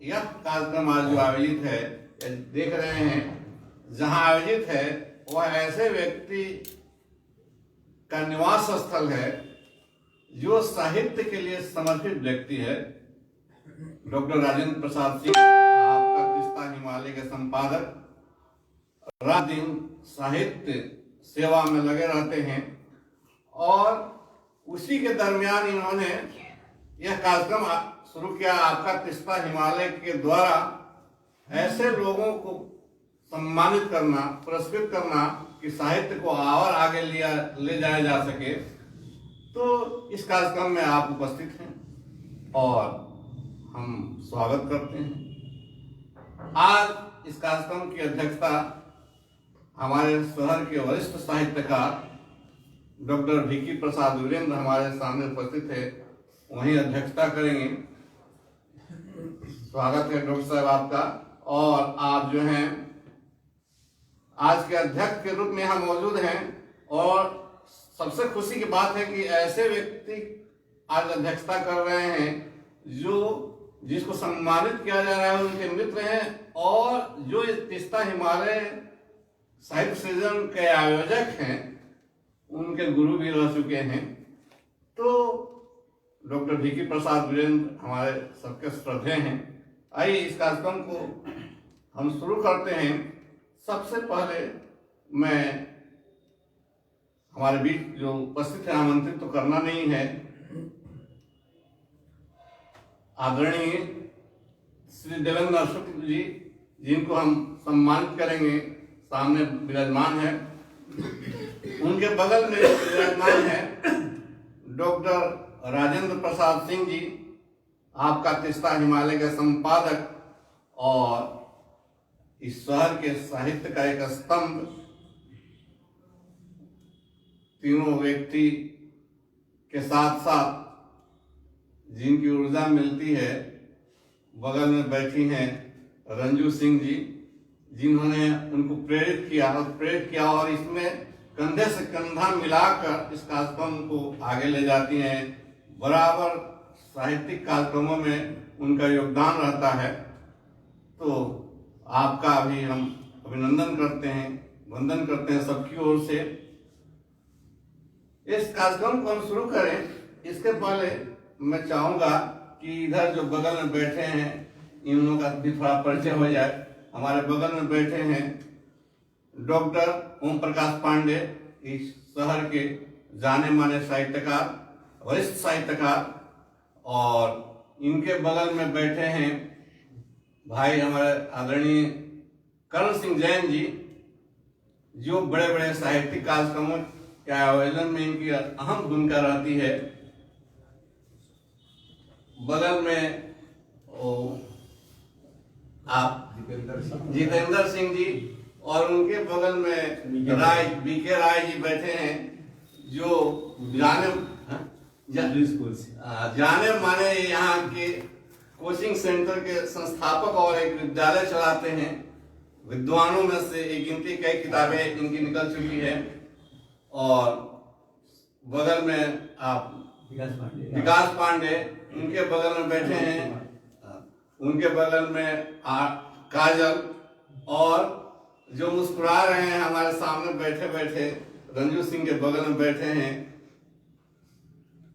यह कार्यक्रम आज जो आयोजित है, देख रहे हैं, जहां आयोजित है वह ऐसे व्यक्ति का निवास स्थल है जो साहित्य के लिए समर्पित व्यक्ति है। डॉक्टर राजेंद्र प्रसाद सिंह, आपका तिस्ता हिमालय के संपादक, रात दिन साहित्य सेवा में लगे रहते हैं और उसी के दरमियान इन्होंने यह कार्यक्रम शुरू किया, आपका तिस्ता हिमालय के द्वारा ऐसे लोगों को सम्मानित करना, पुरस्कृत करना कि साहित्य को और आगे ले जाया जा सके। तो इस कार्यक्रम में आप उपस्थित हैं और हम स्वागत करते हैं। आज इस कार्यक्रम की अध्यक्षता हमारे शहर के वरिष्ठ साहित्यकार डॉक्टर भिकी प्रसाद वीरेंद्र हमारे सामने उपस्थित है, वहीं अध्यक्षता करेंगे। स्वागत है डॉक्टर साहब आपका। और आप जो हैं आज के अध्यक्ष के रूप में यहाँ मौजूद हैं और सबसे खुशी की बात है कि ऐसे व्यक्ति आज अध्यक्षता कर रहे हैं जिसको सम्मानित किया जा रहा है, उनके मित्र हैं और जो इस तिस्ता हिमालय साहित्य सृजन के आयोजक हैं, उनके गुरु भी रह चुके हैं। तो डॉक्टर भिकी प्रसाद वीरेंद्र हमारे सबके श्रद्धेय हैं। आइए इस कार्यक्रम को हम शुरू करते हैं। सबसे पहले मैं हमारे बीच जो उपस्थित है, आमंत्रित तो करना नहीं है, आदरणीय श्री देवेंद्र शुक्ल जी, जिनको हम सम्मानित करेंगे, सामने विराजमान है। उनके बगल में विराजमान है डॉक्टर राजेंद्र प्रसाद सिंह जी, आपका तिस्ता हिमालय के संपादक और इस शहर के साहित्य का एक स्तंभ। तीनों व्यक्ति के साथ साथ जिनकी ऊर्जा मिलती है, बगल में बैठी हैं रंजू सिंह जी, जिन्होंने उनको प्रेरित किया और इसमें कंधे से कंधा मिलाकर इस कार्यक्रम को आगे ले जाती हैं। बराबर साहित्यिक कार्यक्रमों में उनका योगदान रहता है। तो आपका भी हम अभिनंदन करते हैं, वंदन करते हैं सबकी ओर से। इस कार्यक्रम को हम शुरू करें, इसके पहले मैं चाहूंगा कि इधर जो बगल में बैठे हैं, इन लोगों का भी थोड़ा परिचय हो जाए। हमारे बगल में बैठे हैं डॉक्टर ओम प्रकाश पांडे, इस शहर के जाने माने साहित्यकार, वरिष्ठ साहित्यकार। और इनके बगल में बैठे हैं भाई हमारे आदरणीय कर्ण सिंह जैन जी, जो बड़े बड़े साहित्यिक कार्यक्रमों के आयोजन में इनकी अहम भूमिका रहती है। बगल में आप जितेंद्र सिंह जी और उनके बगल में बीके राय जी बैठे हैं, जो जाने माने यहाँ के कोचिंग सेंटर के संस्थापक और एक विद्यालय चलाते हैं। विद्वानों में से एक गिनती कई किताबें इनकी निकल चुकी है। और बगल में आप विकास पांडे, उनके बगल में बैठे हैं, उनके बगल में काजल, और जो मुस्कुरा रहे हैं हमारे सामने बैठे बैठे रंजू सिंह के बगल में बैठे हैं।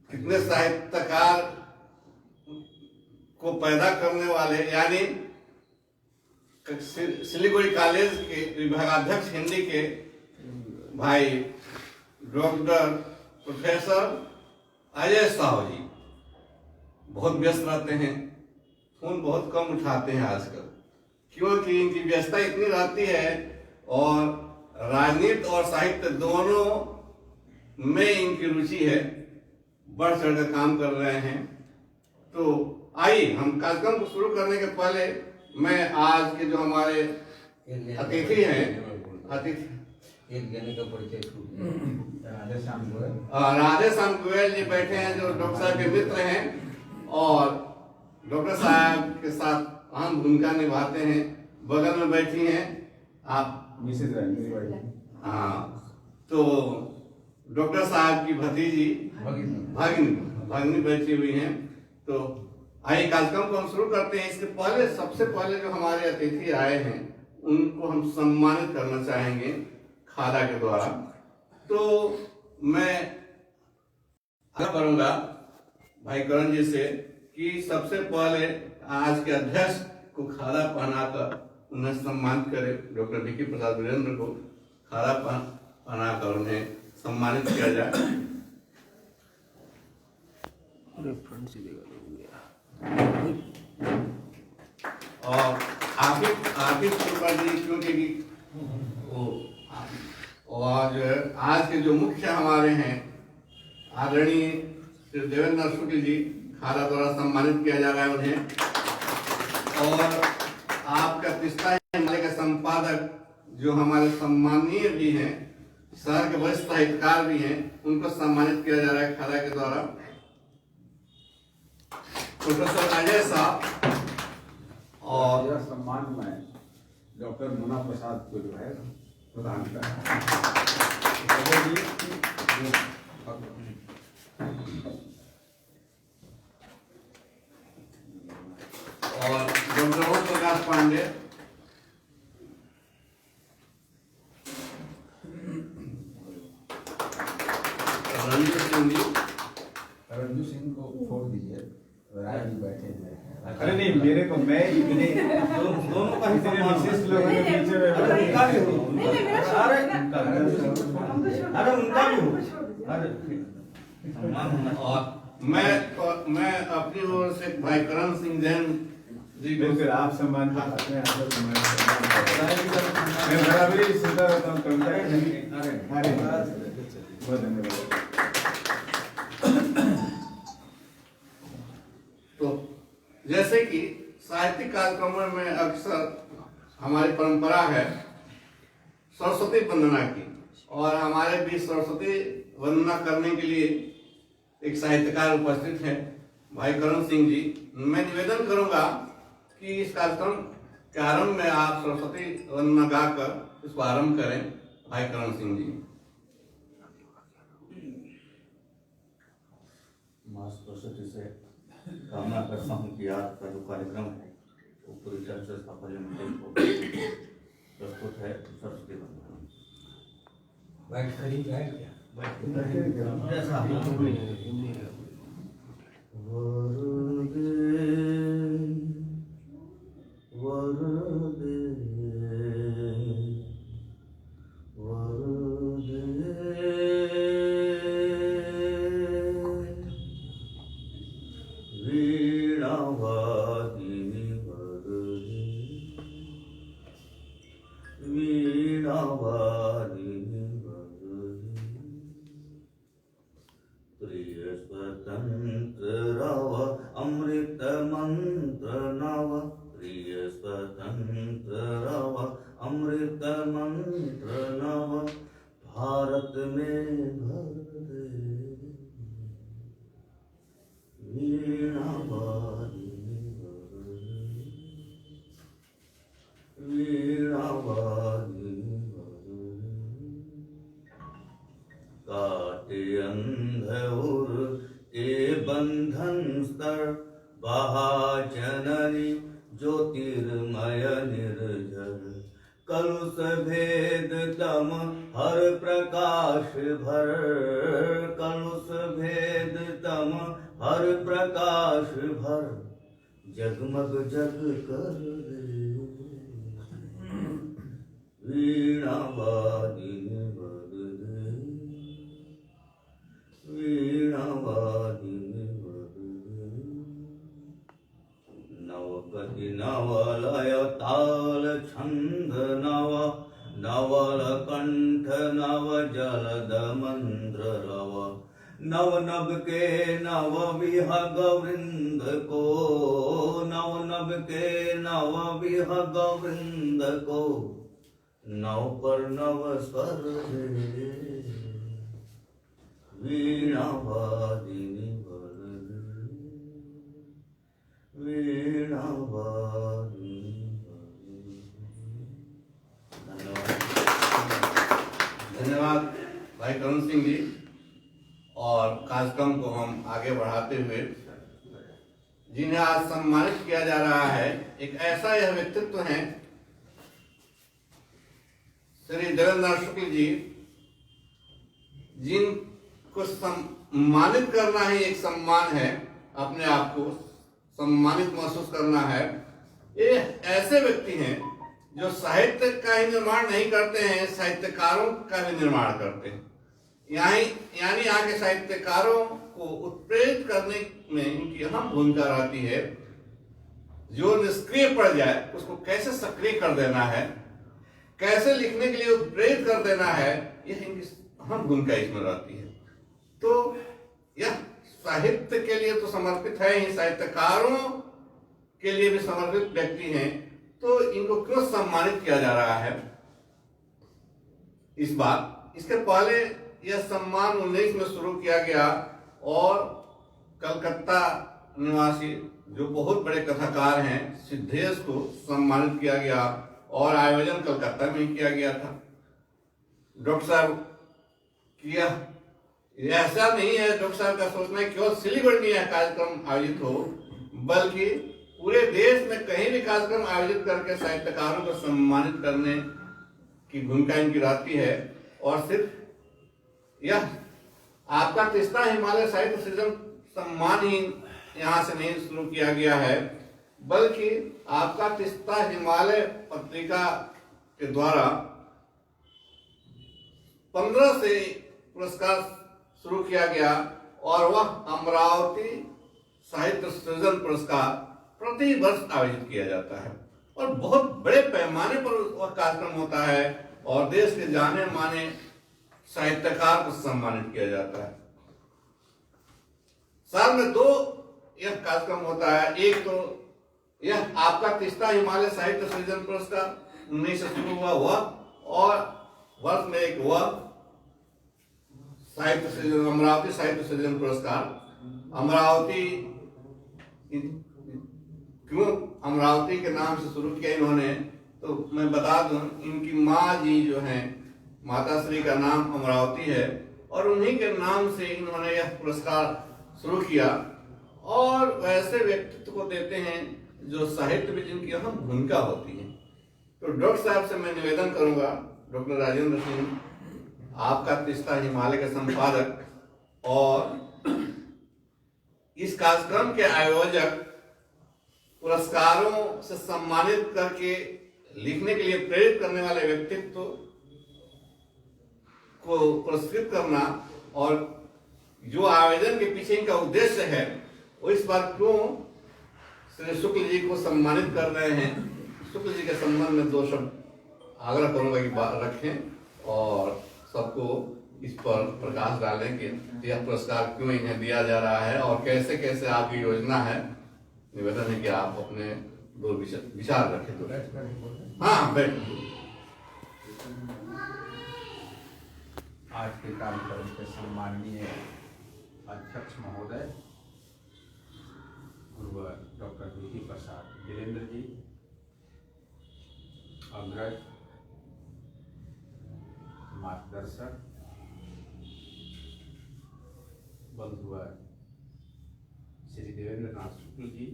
कितने साहित्यकार को पैदा करने वाले, यानी सिलीगुड़ी कॉलेज के विभागाध्यक्ष हिंदी के भाई डॉक्टर प्रोफेसर अजय साहू जी बहुत व्यस्त रहते हैं, फोन बहुत कम उठाते हैं आजकल, क्योंकि इनकी व्यस्तता इतनी रहती है और राजनीति और साहित्य दोनों में इनकी रुचि है, बढ़ चढ़कर काम कर रहे हैं। तो आइए हम कार्यक्रम को शुरू करने के पहले मैं आज के जो हमारे अतिथि हैं, राधे श्याम गोयल जी बैठे हैं, जो डॉक्टर साहब के मित्र हैं और डॉक्टर साहब के साथ अहम भूमिका निभाते हैं। बगल में बैठी हैं आप मिसेज, हाँ, तो डॉक्टर साहब की भतीजी भगिनी बैठी हुई हैं। तो आइए कार्यक्रम को हम शुरू करते हैं। इसके पहले सबसे पहले जो हमारे अतिथि आए हैं उनको हम सम्मानित करना चाहेंगे खादा के द्वारा। तो मैं आग्रह करूंगा भाई करण जी से कि सबसे पहले आज के अध्यक्ष को खादा पहनाकर उन्हें सम्मानित करें। डॉक्टर विकी प्रसाद वीरेंद्र को खादा पहनाकर उन्हें सम्मानित किया जाए। और आकिब जी, क्योंकि और आज के जो मुख्य हमारे हैं आदरणीय श्री देवेंद्र शुक्ल जी, खादा द्वारा सम्मानित किया जा रहा है उन्हें। और आपका पिस्ता के संपादक जो हमारे सम्माननीय भी हैं, शहर के वरिष्ठ साहित्यकार भी हैं, उनको सम्मानित किया जा रहा है खादा के द्वारा। प्रोफेसर अजय साहब और यह सम्मान में डॉक्टर मुन्ना प्रसाद को जो है प्रदान कर और डॉक्टर ओम प्रकाश पांडे रंजू सिंह को छोड़ दीजिए, राय भी बैठे हैं। अरे नहीं, मेरे को मैं इतने दोनों का इतने विशिष्ट लोगों के बीच में उनका भी हो, अरे उनका भी हो, अरे और मैं अपनी ओर से भाई करण सिंह जैन जी को बिल्कुल आप सम्मान अपने आप मैं बराबरी सुनता रहता हूँ कविता। अरे बहुत धन्यवाद। तो जैसे कि साहित्यिक कार्यक्रमों में अक्सर हमारी परंपरा है सरस्वती वंदना की, और हमारे भी सरस्वती वंदना करने के लिए एक साहित्यकार उपस्थित है भाई करण सिंह जी। मैं निवेदन करूंगा कि इस कार्यक्रम के आरंभ में आप सरस्वती वंदना गाकर इसको आरंभ करें। भाई करण सिंह जी। माँ सरस्वती से कामना करता हूँ कि आज का जो कार्यक्रम है वो पूरी तरह से सफल प्रस्तुत है। सरस्वती वंदना अमृत मंत्र नव भारत में भर दे वीणा वादिनी वीणा वादिनी काटे अंधुर के बंधन स्तर बहा जननी ज्योतिर्मय निर्झर कलुष भेद तम हर प्रकाश भर कलुष भेद तम हर प्रकाश भर जगमग जग कर दे वीणा वादिनी वर दे वीणा वादिनी वर दे नवपति नवलय ताल छंद नव नवल कंठ नव जलद मंद्र रव नव नभ के नव विहग वृंद को नव नभ के नव विहग वृंद को नव पर नव स्वर दे वीणा वादिनी वर दे वीणा वादिनी वर दे। धन्यवाद भाई करण सिंह जी। और कार्यक्रम को हम आगे बढ़ाते हुए जिन्हें आज सम्मानित किया जा रहा है, एक ऐसा यह व्यक्तित्व है श्री देवेंद्र शुक्ल जी, जिनको सम्मानित करना ही एक सम्मान है, अपने आप को सम्मानित महसूस करना है। ये ऐसे व्यक्ति हैं जो साहित्य का ही निर्माण नहीं करते हैं, साहित्यकारों का भी निर्माण करते हैं। यानी यहाँ के साहित्यकारों को उत्प्रेरित करने में इनकी अहम भूमिका रहती है। जो निष्क्रिय पड़ जाए उसको कैसे सक्रिय कर देना है, कैसे लिखने के लिए उत्प्रेरित कर देना है, यह इनकी अहम भूमिका इसमें रहती है। तो यह साहित्य के लिए तो समर्पित है ही, साहित्यकारों के लिए भी समर्पित व्यक्ति हैं। तो इनको क्यों सम्मानित किया जा रहा है इस बार? इसके पहले यह सम्मान 19 में शुरू किया गया और कलकत्ता निवासी जो बहुत बड़े कथाकार हैं सिद्धेश को सम्मानित किया गया और आयोजन कलकत्ता में ही किया गया था। डॉक्टर साहब किया, ऐसा नहीं है डॉक्टर साहब का सोचना है केवल सिलीगुड़ी में यह कार्यक्रम आयोजित हो, बल्कि पूरे देश में कहीं भी कार्यक्रम आयोजित करके साहित्यकारों को सम्मानित करने की भूमिका इनकी रहती है। और सिर्फ यह आपका तीसरा हिमालय साहित्य सृजन सम्मान ही यहाँ से नहीं शुरू किया गया है, बल्कि आपका तीसरा हिमालय पत्रिका के द्वारा 15 से पुरस्कार शुरू किया गया और वह अमरावती साहित्य सृजन पुरस्कार प्रति वर्ष आयोजित किया जाता है और बहुत बड़े पैमाने पर वह कार्यक्रम होता है और देश के जाने माने साहित्यकार को सम्मानित किया जाता है। साल में 2 यह कार्यक्रम होता है। एक तो यह आपका तीसरा हिमालय साहित्य सृजन पुरस्कार 19 से शुरू हुआ वह, और वर्ष में एक वह साहित्य सृजन अमरावती साहित्य सृजन पुरस्कार। अमरावती क्यों अमरावती के नाम से शुरू किया इन्होंने, तो मैं बता दूं, इनकी माँ जी जो हैं माता श्री का नाम अमरावती है और उन्हीं के नाम से इन्होंने यह पुरस्कार शुरू किया और वैसे व्यक्तित्व को देते हैं जो साहित्य में जिनकी अहम भूमिका होती है। तो डॉक्टर साहब से मैं निवेदन करूंगा, डॉक्टर राजेंद्र सिंह, आपका तीसरा हिमालय के संपादक और इस कार्यक्रम के आयोजक, पुरस्कारों से सम्मानित करके लिखने के लिए प्रेरित करने वाले व्यक्तित्व को पुरस्कृत करना और जो आयोजन के पीछे इनका उद्देश्य है वो इस बार क्यों श्री शुक्ल जी को सम्मानित कर रहे हैं। शुक्ल जी के संबंध में 2 शब्द आग्रह करूंगा कि बात रखें और सबको इस पर प्रकाश डालें कि यह पुरस्कार क्यों इन्हें दिया जा रहा है और कैसे कैसे आपकी योजना है। निवेदन है कि आप अपने 2 विचार रखें। तो हाँ बैठ। आज के कार्यक्रम के सम्माननीय अध्यक्ष महोदय गुरुवर डॉक्टर विधि प्रसाद वीरेंद्र जी, अग्रज मार्गदर्शक बंधुवर श्री देवेंद्र नाथ शुक्ल जी,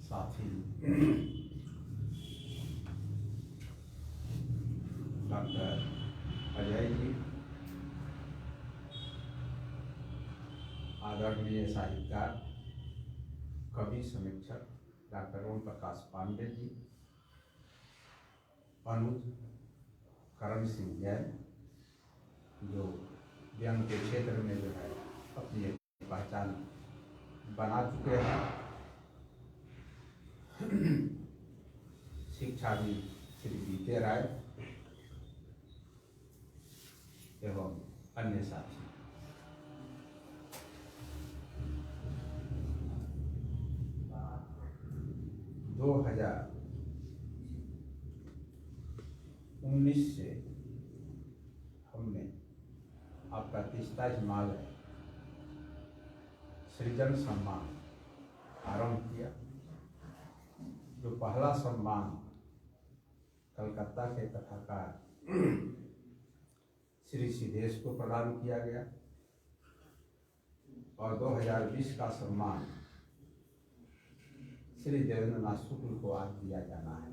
साथी डॉक्टर अजय जी, आदरणीय साहित्यकार कवि समीक्षक डॉक्टर ओम प्रकाश पांडे जी, अनुज करण सिंह जैन जो व्यंग के क्षेत्र में जो है अपनी पहचान बना चुके हैं, शिक्षाविद श्री बीके राय एवं अन्य साथी। दो 2019 से हमने आपका तीसरा हिमालय सृजन सम्मान आरंभ किया, जो पहला सम्मान कलकत्ता के कथाकार श्री सिद्धेश को प्रदान किया गया और 2020 का सम्मान श्री देवेंद्र नाथ शुक्ल को आज दिया जाना है।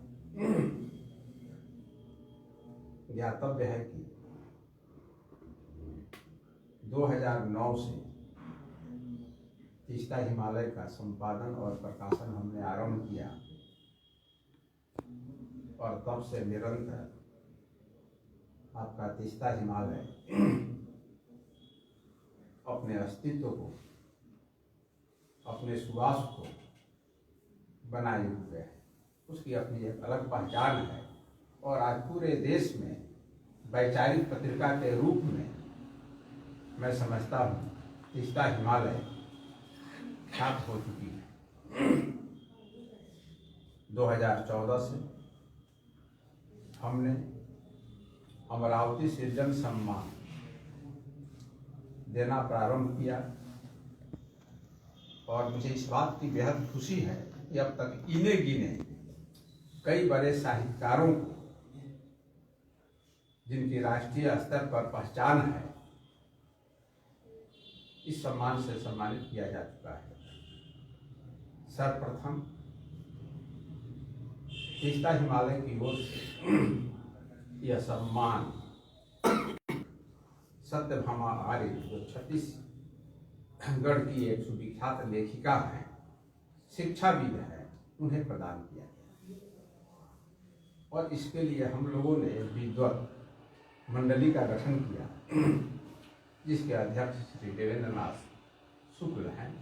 ज्ञातव्य है कि 2009 से तीस्ता हिमालय का संपादन और प्रकाशन हमने आरंभ किया और तब से निरंतर आपका तीस्ता हिमालय अपने अस्तित्व को, अपने सुवास को बनाए हुए है। उसकी अपनी एक अलग पहचान है और आज पूरे देश में वैचारिक पत्रिका के रूप में मैं समझता हूँ तीस्ता हिमालय ख्यात हो चुकी है। 2014 से हमने अमरावती सृजन सम्मान देना प्रारंभ किया और मुझे इस बात की बेहद खुशी है कि अब तक इने गिने कई बड़े साहित्यकारों को, जिनकी राष्ट्रीय स्तर पर पहचान है, इस सम्मान से सम्मानित किया जा चुका है। सर्वप्रथम तीस्ता हिमालय की ओर से यह सम्मान सत्यभामा आर्य, जो छत्तीसगढ़ की एक सुविख्यात लेखिका है, शिक्षाविद है, उन्हें प्रदान किया गया। और इसके लिए हम लोगों ने एक विद्वत मंडली का गठन किया, जिसके अध्यक्ष श्री देवेंद्र नाथ शुक्ल हैं।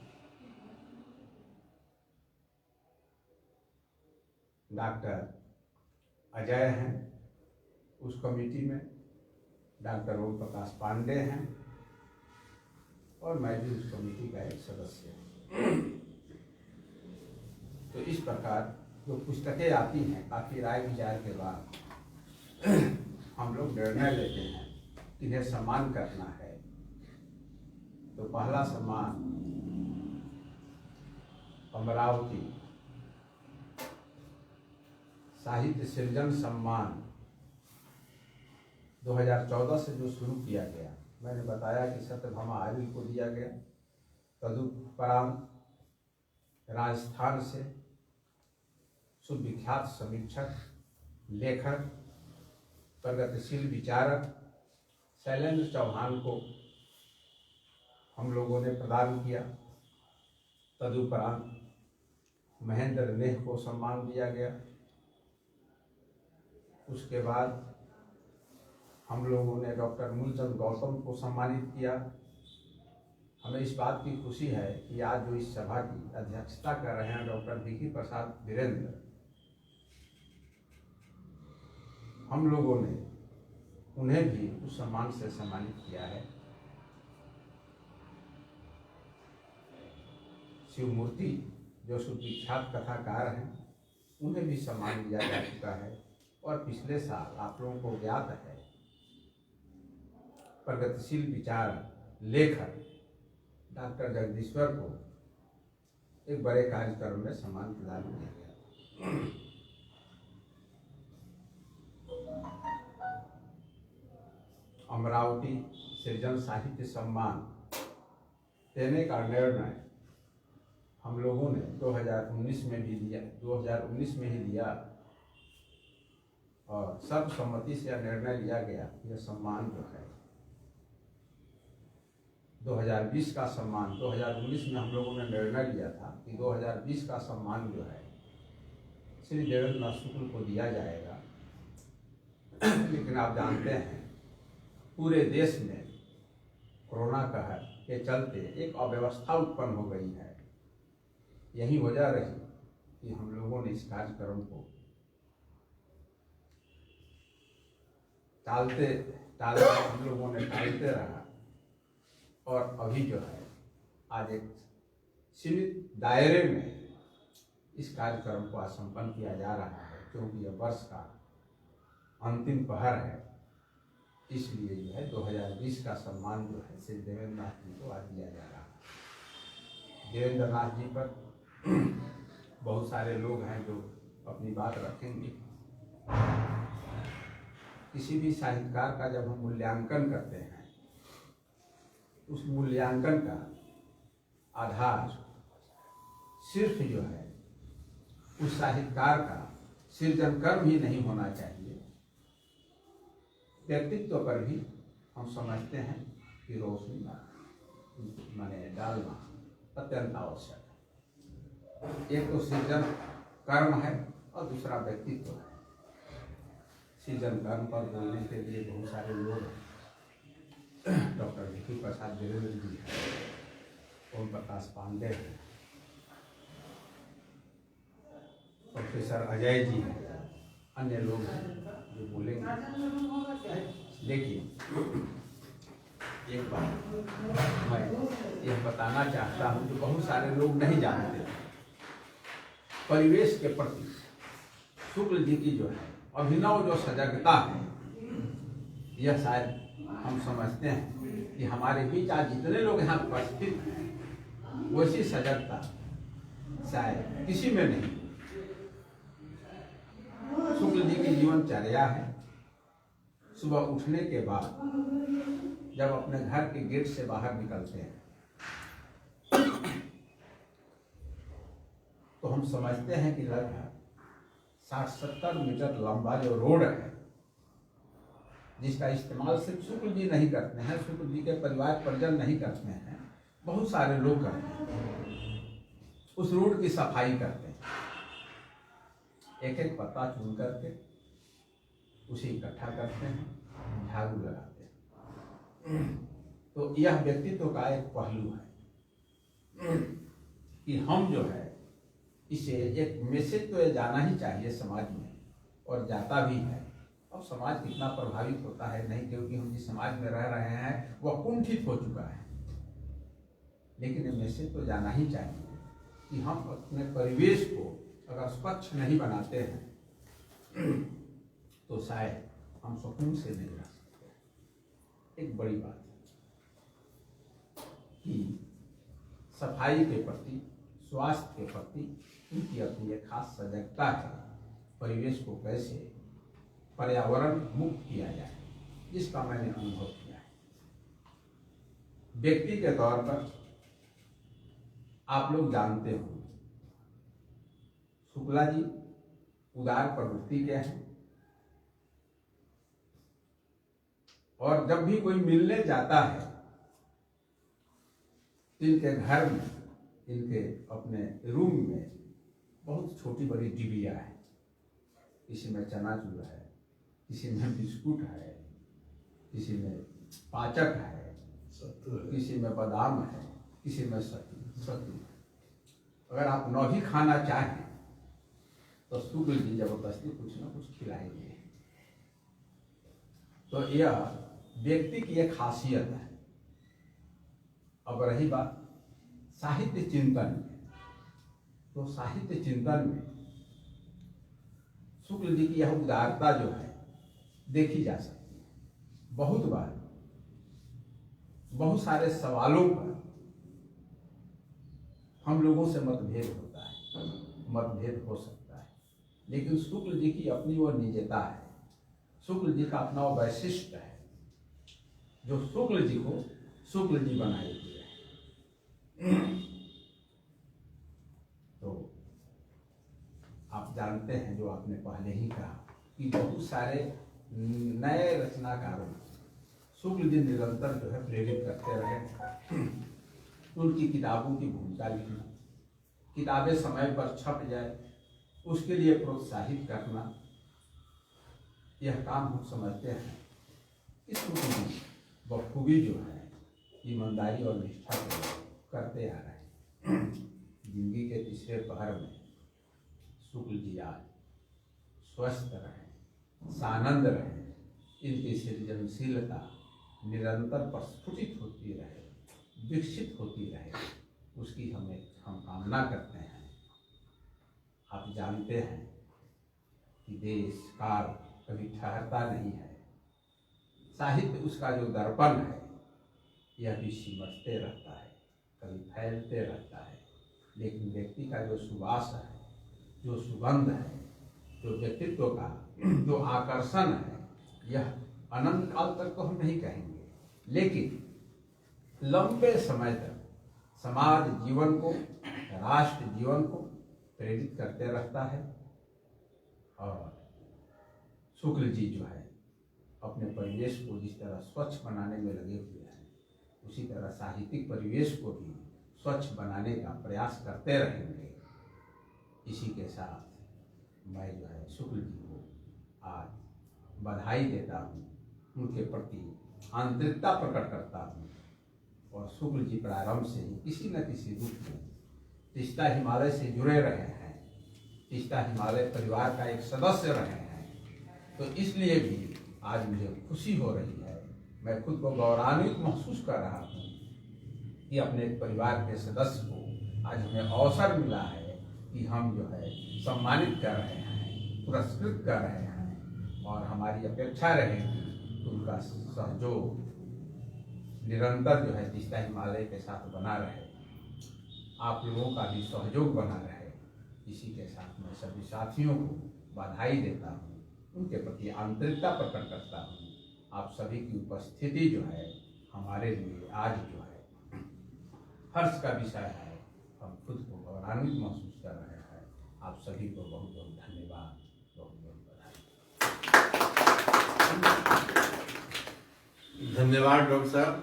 डॉक्टर अजय हैं उस कमेटी में, डॉक्टर ओम प्रकाश पांडे हैं और मैं भी उस कमेटी का एक सदस्य हूँ। तो इस प्रकार जो पुस्तकें आती हैं, काफ़ी राय विचार के बाद हम लोग निर्णय लेते हैं इन्हें सम्मान करना है। तो पहला सम्मान अमरावती साहित्य सृजन सम्मान 2014 से जो शुरू किया गया, मैंने बताया कि सत्यभामा आर्य को दिया गया। तदुपरांत राजस्थान से सुविख्यात समीक्षक, लेखक, प्रगतिशील विचारक शैलेंद्र चौहान को हम लोगों ने प्रदान किया। तदुपरांत महेंद्र नेह को सम्मान दिया गया। उसके बाद हम लोगों ने डॉक्टर मूलचंद गौतम को सम्मानित किया। हमें इस बात की खुशी है कि आज जो इस सभा की अध्यक्षता कर रहे हैं डॉक्टर विकी प्रसाद वीरेंद्र, हम लोगों ने उन्हें भी उस सम्मान से सम्मानित किया है। शिवमूर्ति जो सुविख्यात कथाकार हैं, उन्हें भी सम्मान दिया जा चुका है। और पिछले साल आप लोगों को ज्ञात है प्रगतिशील विचारक, लेखक डॉक्टर जगदीश्वर को एक बड़े कार्यक्रम में सम्मान प्रदान किया गया। अमरावती सृजन साहित्य सम्मान देने का निर्णय हम लोगों ने 2019 में ही लिया और सर्वसम्मति से यह निर्णय लिया गया। यह सम्मान जो है 2020 का सम्मान, 2019 में हम लोगों ने निर्णय लिया था कि 2020 का सम्मान जो है श्री देवेंद्र नाथ शुक्ल को दिया जाएगा। लेकिन आप जानते हैं पूरे देश में कोरोना कहर के चलते एक अव्यवस्था उत्पन्न हो गई है। यही वजह रही कि हम लोगों ने इस कार्यक्रम को टालते हम लोगों ने टालते रहा और अभी जो है आज एक सीमित दायरे में इस कार्यक्रम को आज संपन्न किया जा रहा है, क्योंकि यह वर्ष का अंतिम पहर है। इसलिए जो है 2020 का सम्मान जो है श्री देवेंद्र नाथ जी को आज दिया जा रहा है। देवेंद्र नाथ जी पर बहुत सारे लोग हैं जो अपनी बात रखेंगे। किसी भी साहित्यकार का जब हम मूल्यांकन करते हैं, उस मूल्यांकन का आधार सिर्फ जो है उस साहित्यकार का सृजन कर्म ही नहीं होना चाहिए, व्यक्तित्व पर भी हम समझते हैं कि रोशनी माने डालना अत्यंत आवश्यक है। एक तो सृजन कर्म है और दूसरा व्यक्तित्व है। सृजन कर्म पर बोलने के लिए बहुत सारे लोग हैं। डॉक्टर विकी प्रसाद वीरेंद्र जी हैं, ओम प्रकाश पांडे हैं, प्रोफेसर अजय जी हैं, अन्य लोग हैं जो बोलेंगे। लेकिन एक बात मैं यह बताना चाहता हूँ जो बहुत सारे लोग नहीं जानते, परिवेश के प्रति शुक्ल जी की जो है अभिनव जो सजगता है, यह शायद हम समझते हैं कि हमारे बीच आज जितने लोग यहाँ उपस्थित हैं वैसी सजगता शायद किसी में नहीं। शुक्ल जी की जीवनचर्या है, सुबह उठने के बाद जब अपने घर के गेट से बाहर निकलते हैं तो हम समझते हैं कि लगभग 60-70 मीटर लंबा जो रोड है जिसका इस्तेमाल सिर्फ शुक्ल जी नहीं करते हैं, शुक्ल जी के परिवार परिजन नहीं करते हैं, बहुत सारे लोग करते हैं। उस रोड की सफाई करते हैं, एक एक पत्ता चुन करके उसे इकट्ठा करते हैं, झाड़ू लगाते हैं। तो यह व्यक्तित्व का एक पहलू है कि हम जो है इसे एक मैसेज तो जाना ही चाहिए समाज में, और जाता भी है। अब समाज कितना प्रभावित होता है नहीं, क्योंकि हम जिस समाज में रह रहे हैं वह कुंठित हो चुका है, लेकिन ये मैसेज तो जाना ही चाहिए कि हम अपने परिवेश को अगर स्वच्छ नहीं बनाते हैं तो शायद हम सुकून से नहीं रह सकते। एक बड़ी बात है कि सफाई के प्रति, स्वास्थ्य के प्रति उनकी अपनी एक खास सजगता है। परिवेश को कैसे पर्यावरण मुक्त किया जाए, जिसका मैंने अनुभव किया है। व्यक्ति के तौर पर आप लोग जानते हो शुक्ला जी उदार प्रवृत्ति के हैं, और जब भी कोई मिलने जाता है तो इनके घर में, इनके अपने रूम में बहुत छोटी बड़ी डिबिया है। किसी में चनाचूर है, किसी में बिस्कुट है, किसी में पाचक है, किसी में बादाम है, किसी में सत्तू। अगर आप न भी खाना चाहें तो शुक्ल जी जबरदस्ती कुछ न कुछ खिलाएंगे। तो यह व्यक्ति की एक खासियत है। अब रही बात साहित्य चिंतन में, तो साहित्य चिंतन में शुक्ल जी की यह उदारता जो है देखी जा सकती है। बहुत बार बहुत सारे सवालों पर हम लोगों से मतभेद होता है, मतभेद हो सकता है, लेकिन शुक्ल जी की अपनी वो निजता है, शुक्ल जी का अपना वो वैशिष्ट है जो शुक्ल जी को शुक्ल जी बनाए हुए है। तो आप जानते हैं, जो आपने पहले ही कहा कि बहुत सारे नए रचनाकारों शुक्ल जी निरंतर जो है प्रेरित करते रहे। उनकी किताबों की भूमिका लिखना, किताबें समय पर छप जाए उसके लिए प्रोत्साहित करना, यह काम हम समझते हैं। इस बखूबी जो है ईमानदारी और निष्ठा को करते आ रहे हैं। जिंदगी के तीसरे पहर में शुक्ल जी आज स्वस्थ रहें, सानंद रहें, इनकी सृजनशीलता निरंतर प्रस्फुटित होती रहे, विकसित होती रहे, उसकी हम कामना करते हैं। आप जानते हैं कि देश काल कभी ठहरता नहीं है, साहित्य उसका जो दर्पण है यह भी सिमटते रहता है, कभी फैलते रहता है, लेकिन व्यक्ति का जो सुवास है, जो सुगंध है, जो व्यक्तित्व का जो आकर्षण है, यह अनंत काल तक तो हम नहीं कहेंगे, लेकिन लंबे समय तक समाज जीवन को, राष्ट्र जीवन को प्रेरित करते रहता है। और शुक्ल जी जो है अपने परिवेश को जिस तरह स्वच्छ बनाने में लगे हुए हैं, उसी तरह साहित्यिक परिवेश को भी स्वच्छ बनाने का प्रयास करते रहेंगे। इसी के साथ मैं जो है शुक्ल जी को आज बधाई देता हूँ, उनके प्रति आंतरिकता प्रकट करता हूँ। और शुक्ल जी प्रारंभ से ही किसी न किसी रूप में तीस्ता हिमालय से जुड़े रहे हैं, तीस्ता हिमालय परिवार का एक सदस्य रहे हैं। तो इसलिए भी आज मुझे खुशी हो रही है, मैं खुद को गौरवान्वित महसूस कर रहा हूँ कि अपने परिवार के सदस्य को आज हमें अवसर मिला है कि हम जो है सम्मानित कर रहे हैं, पुरस्कृत कर रहे हैं। और हमारी अपेक्षा रहेगी कि उनका सहयोग निरंतर जो है तीस्ता हिमालय के साथ बना रहे, आप लोगों का भी सहयोग बना रहे। इसी के साथ मैं सभी साथियों को बधाई देता हूँ, उनके प्रति आंतरिकता प्रकट करता हूँ। आप सभी की उपस्थिति जो है हमारे लिए आज जो है हर्ष का विषय है। हम खुद को गौरवान्वित महसूस कर रहे हैं। आप सभी को बहुत बहुत धन्यवाद, बहुत बहुत बधाई। धन्यवाद डॉक्टर साहब।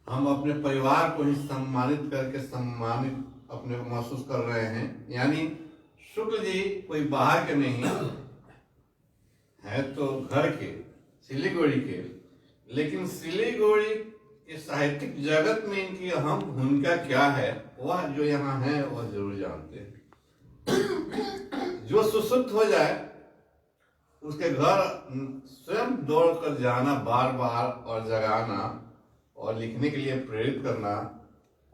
हम अपने परिवार को ही सम्मानित करके सम्मानित अपने को महसूस कर रहे हैं। यानी शुक्ल जी कोई बाहर के नहीं है, तो घर के, सिलीगुड़ी के, लेकिन सिलीगुड़ी के साहित्यिक जगत में इनकी अहम भूमिका क्या है वह जो यहाँ है वह जरूर जानते हैं। जो सुसुप्त हो जाए उसके घर स्वयं दौड़ कर जाना बार बार और जगाना और लिखने के लिए प्रेरित करना।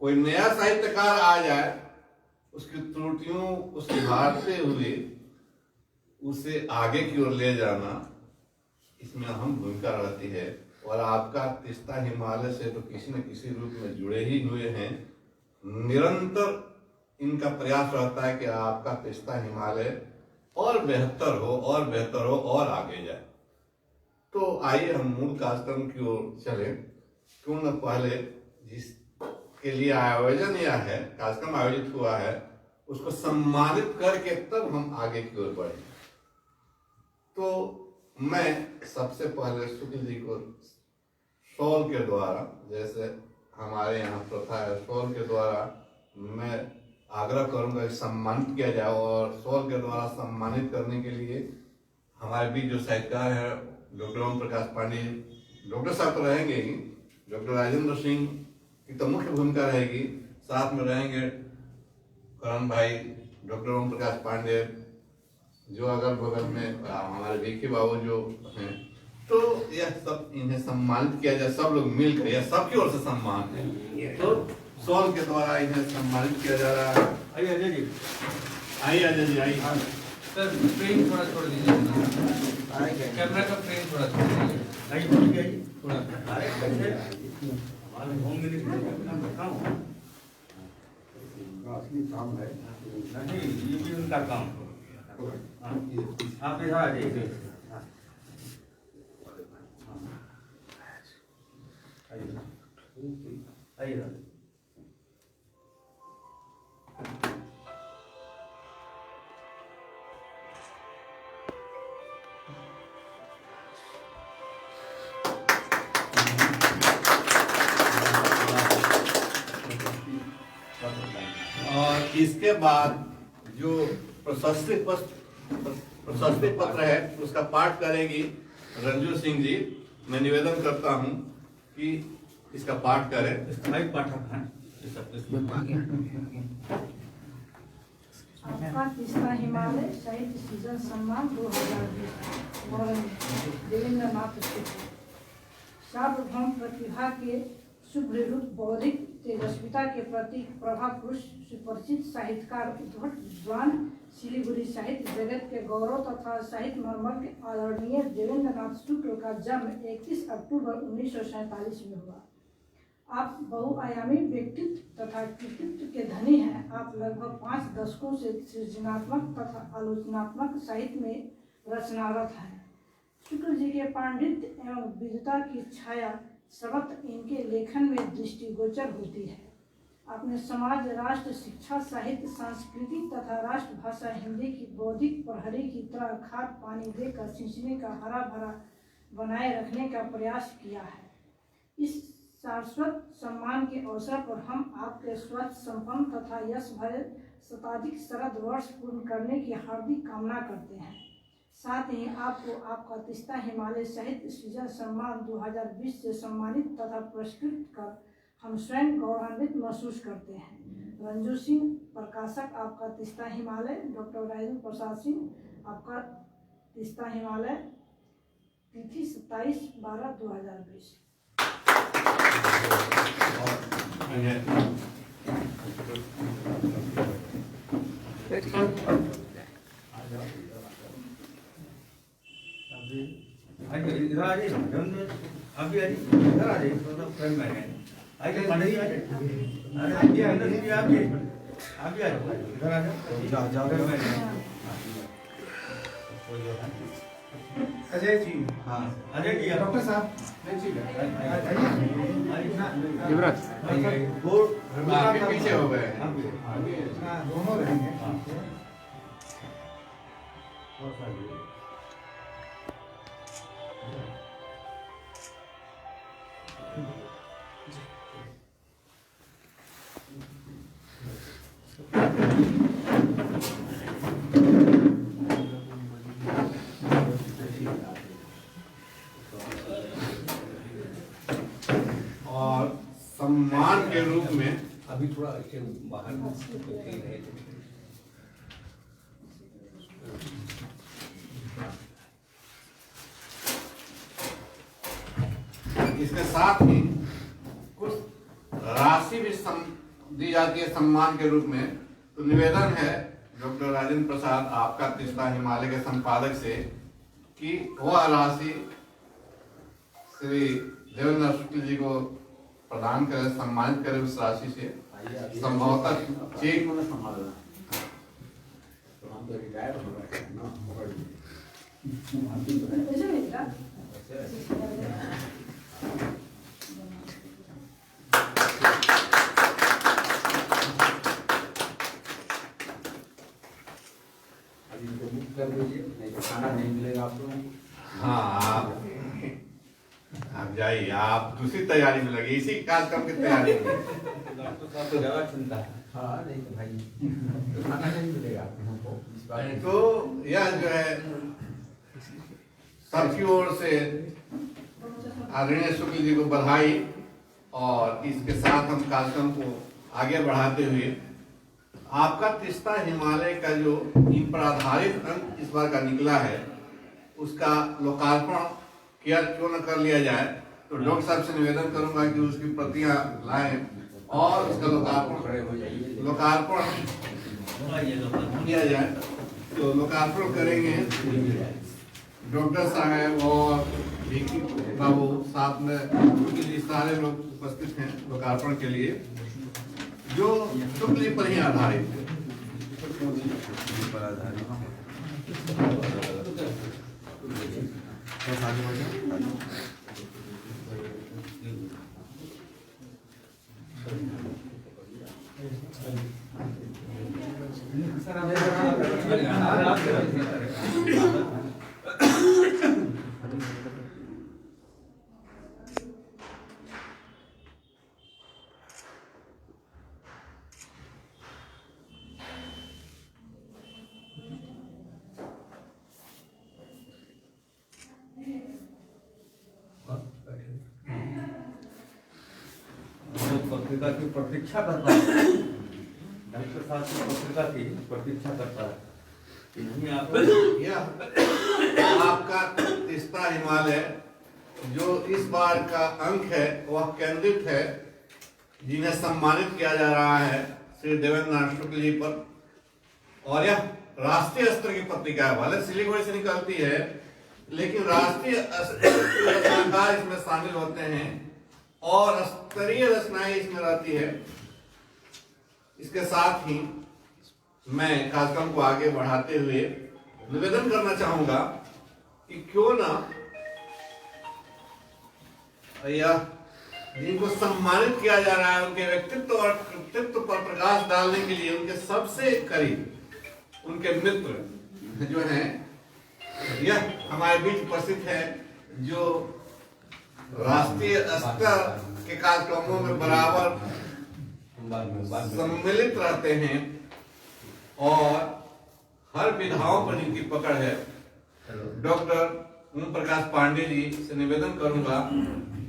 कोई नया साहित्यकार आ जाए उसकी त्रुटियों को सुधारते हुए उसे आगे की ओर ले जाना, इसमें अहम भूमिका रहती है। और आपका तीस्ता हिमालय से तो किसी न किसी रूप में जुड़े ही हुए हैं। निरंतर इनका प्रयास रहता है कि आपका तीस्ता हिमालय और बेहतर हो और बेहतर हो और आगे जाए। तो आइए हम मूल कार्यक्रम की ओर चले। क्यों न पहले जिसके लिए आयोजन यह है, कार्यक्रम आयोजित हुआ है, उसको सम्मानित करके तब हम आगे की ओर बढ़े। तो मैं सबसे पहले शुक्ल जी को शॉल के द्वारा, जैसे हमारे यहाँ प्रथा है, शॉल के द्वारा मैं आग्रह करूंगा कि सम्मानित किया जाए। और शॉल के द्वारा सम्मानित करने के लिए हमारे बीच जो साहित्यकार है डॉक्टर ओम प्रकाश पांडे, डॉक्टर साहब तो रहेंगे ही, डॉक्टर राजेंद्र सिंह की तो मुख्य भूमिका रहेगी, साथ में रहेंगे करण भाई, डॉक्टर ओम प्रकाश पांडे, जो अगल बगल में हमारे विकी बाबू जो हैं। तो यह सब इन्हें सम्मानित किया जाए, सब लोग मिलकर, यह सबकी ओर से सम्मान है। तो शॉल के द्वारा इन्हें सम्मानित किया जा रहा है। आइए अजय जी, आइए अजय जी, आइए। सर फ्रेम थोड़ा छोड़ दीजिए, कैमरा का फ्रेम थोड़ा छोड़ दीजिए, आइए थोड़ा। अरे कैसे हमारे होम मिनिस्टर का काम है, असली काम है। नहीं ये भी उनका काम है। आप इधर आ जाइए। आइए और इसके बाद जो प्रशस्ति पत्र है उसका पाठ करेगी रंजू सिंह जी। मैं निवेदन करता हूं कि इसका पाठ करें। स्थायी पाठक हैं। आपका तीस्ता हिमालय साहित्य सीजन सम्मान 2020 देवेंद्र नाथ सार्वभौम प्रतिभा के सुदृढ़ बौद्धिक तेजस्विता के प्रतीक प्रभा पुरुष सुपरिचित साहित्यकार उद्भट विद्वान सिलीगुड़ी साहित्य जगत के गौरव तथा साहित्य मर्मज्ञ आदरणीय देवेंद्र नाथ शुक्ल का जन्म 31 अक्टूबर 1947 में हुआ। आप बहुआयामी व्यक्तित्व तथा कृतित्व के धनी हैं। आप लगभग 5 दशकों से सृजनात्मक तथा आलोचनात्मक साहित्य में रचनारत हैं। शुक्ल जी के पांडित्य एवं विद्वता की छाया सर्वत्र इनके लेखन में दृष्टिगोचर होती है। अपने समाज, राष्ट्र, शिक्षा, साहित्य, सांस्कृतिक तथा राष्ट्रभाषा हिंदी की बौद्धिक प्रहरी की तरह खाद पानी देकर सिंचने का हरा भरा बनाए रखने का प्रयास किया है। इस शाश्वत सम्मान के अवसर पर हम आपके स्वस्थ, संपन्न तथा यश भरे शताधिक शरद वर्ष पूर्ण करने की हार्दिक कामना करते हैं। साथ ही आपको आपका तीस्ता हिमालय साहित्य सृजन सम्मान 2020 से सम्मानित तथा पुरस्कृत कर हम स्वयं गौरवान्वित महसूस करते हैं। रंजू सिंह, प्रकाशक, आपका तीस्ता हिमालय। डॉक्टर राजेंद्र प्रसाद सिंह, आपका तीस्ता हिमालय। तिथि 27/12/2020। इधर आ जाइए, आप भी आ जाइए, इधर आ जाइए, थोड़ा फ्रेंड में आइए, पंडित जी आ जाइए, अरे आप भी अंदर भी आप भी आ जाओ, इधर आ जाओ, जाओ अजय जी, हाँ अजय जी, डॉक्टर साहब, युवराज आप भी पीछे हो गए हैं। दोनों रहेंगे। और सम्मान के रूप में अभी थोड़ा बाहर है। इसके साथ ही कुछ राशि भी दी जाती है सम्मान के रूप में। तो निवेदन है डॉक्टर राजेंद्र प्रसाद, आपका तीस्ता हिमालय के संपादक से, कि वह राशि श्री देवेंद्र शुक्ल जी को प्रदान करें, सम्मानित करें उस राशि से। संभवतः चेक ऐसे नहीं था? कर दीजिए, नहीं तो खाना नहीं मिलेगा आपको। हाँ, आप जाइए, आप दूसरी तैयारी में लगे, इसी कार्यक्रम की तैयारी में। डॉक्टर साहब को ज़्यादा चिंता है। हाँ नहीं तो भाई तो खाना नहीं मिलेगा हमको इस बार। तो यह जो है सबकी ओर से आदरणीय शुक्ल जी को बधाई, और इसके साथ हम कार्यक्रम को आगे बढ़ाते हुए आपका तीस्ता हिमालय का जो इन पर आधारित अंक इस बार का निकला है, उसका लोकार्पण किया क्यों न कर लिया जाए। तो डॉक्टर साहब से निवेदन करूंगा कि उसकी प्रतियां लाएं और उसका लोकार्पण किया जाए। तो लोकार्पण करेंगे डॉक्टर साहब और भिकी बाबू, साथ में क्योंकि सारे लोग उपस्थित हैं लोकार्पण के लिए, जो शुक्ल जी पर ही आधारित है। पत्रिका की प्रतीक्षा करता है, डॉक्टर साहब की पत्रिका की प्रतीक्षा करता है कि नहीं आप यह आपका तीस्ता हिमालय जो इस बार का अंक है वह केंद्रित है, जिन्हें सम्मानित किया जा रहा है श्री देवेंद्र नाथ शुक्ल जी पर। और यह राष्ट्रीय स्तर की पत्रिका है, भले सिलीगुड़ी से निकलती है, लेकिन राष्ट्रीय रचनाकार इसमें शामिल होते हैं और स्तरीय रचनाएं इसमें रहती है। इसके साथ ही मैं कार्यक्रम को आगे बढ़ाते हुए निवेदन करना चाहूंगा कि क्यों ना यह जिनको सम्मानित किया जा रहा है, उनके व्यक्तित्व और कृतित्व पर प्रकाश डालने के लिए उनके सबसे करीब उनके मित्र जो हैं, यह हमारे बीच उपस्थित है, जो राष्ट्रीय स्तर के कार्यक्रमों में बराबर सम्मिलित रहते हैं और हर विधाओं पर जिनकी पकड़ है। डॉक्टर ओम प्रकाश पांडे जी से निवेदन करूंगा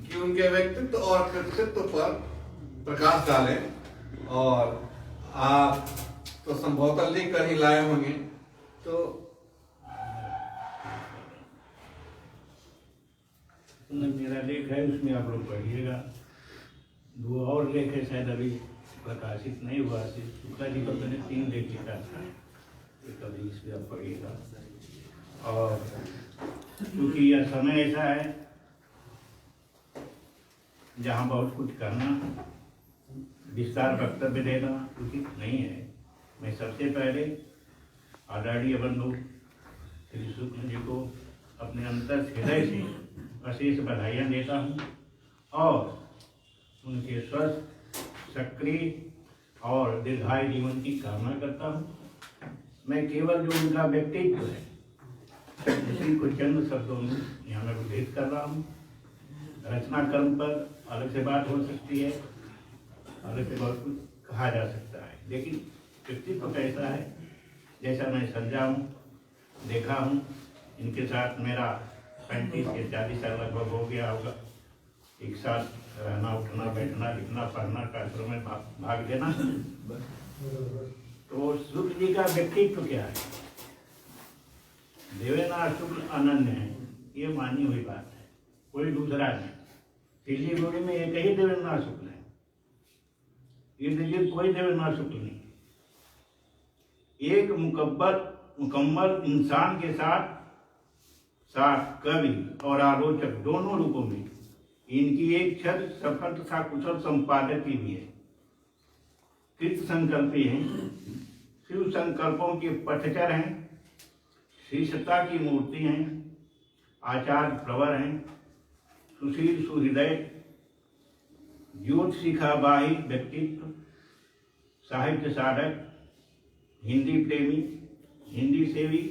कि उनके व्यक्तित्व और कृतित्व पर प्रकाश डालें। और आप तो संभवतः लिख कर ही लाए होंगे, तो मेरा लेख है, उसमें आप लोग पढ़िएगा। 2 और लेख है, शायद अभी प्रकाशित नहीं हुआ। शुक्ला जी को मैंने 3 लेख लिखा था, एक अभी इसमें आप पढ़िएगा। और क्योंकि यह समय ऐसा है जहाँ बहुत कुछ करना, विस्तार वक्तव्य देना उचित नहीं है। मैं सबसे पहले आदरणीय बंधु श्री शुक्ल जी को अपने अंतर हृदय से अशेष बधाइयाँ देता हूँ और उनके स्वस्थ, सक्रिय और दीर्घायु जीवन की कामना करता हूँ। मैं केवल जो उनका व्यक्तित्व है उसी को चंद शब्दों में यहाँ मैं उल्लेख कर रहा हूँ। रचना कर्म पर अलग से बात हो सकती है, अलग से बहुत कुछ कहा जा सकता है, लेकिन व्यक्तित्व कैसा है, जैसा मैं समझा हूँ, देखा हूँ, इनके साथ मेरा 35 से 40 साल लगभग हो गया होगा। एक साथ रहना, उठना, बैठना, लिखना, पढ़ना, कार्यक्रम में भाग लेना। तो शुक्ल जी का व्यक्तित्व क्या है? देवेंद्र शुक्ल अनन्य है, ये मानी हुई बात है, कोई दूसरा नहीं। सिलीगुड़ी में एक ही देवेंद्र शुक्ल है, इर्द कोई देवेंद्र शुक्ल नहीं। एक मुकम्मल इंसान के साथ साथ कवि और आलोचक दोनों रूपों में इनकी एक छद सफल तथा कुशल संपादक की भी है। कृत संकल्पी हैं, शिव संकल्पों के पथचर हैं, शिष्यता की मूर्ति हैं, आचार्य प्रवर हैं, सुशील सुहृदय, ज्योतिषिखाबाही व्यक्तित्व, साहित्य साधक, हिंदी प्रेमी, हिंदी सेवी,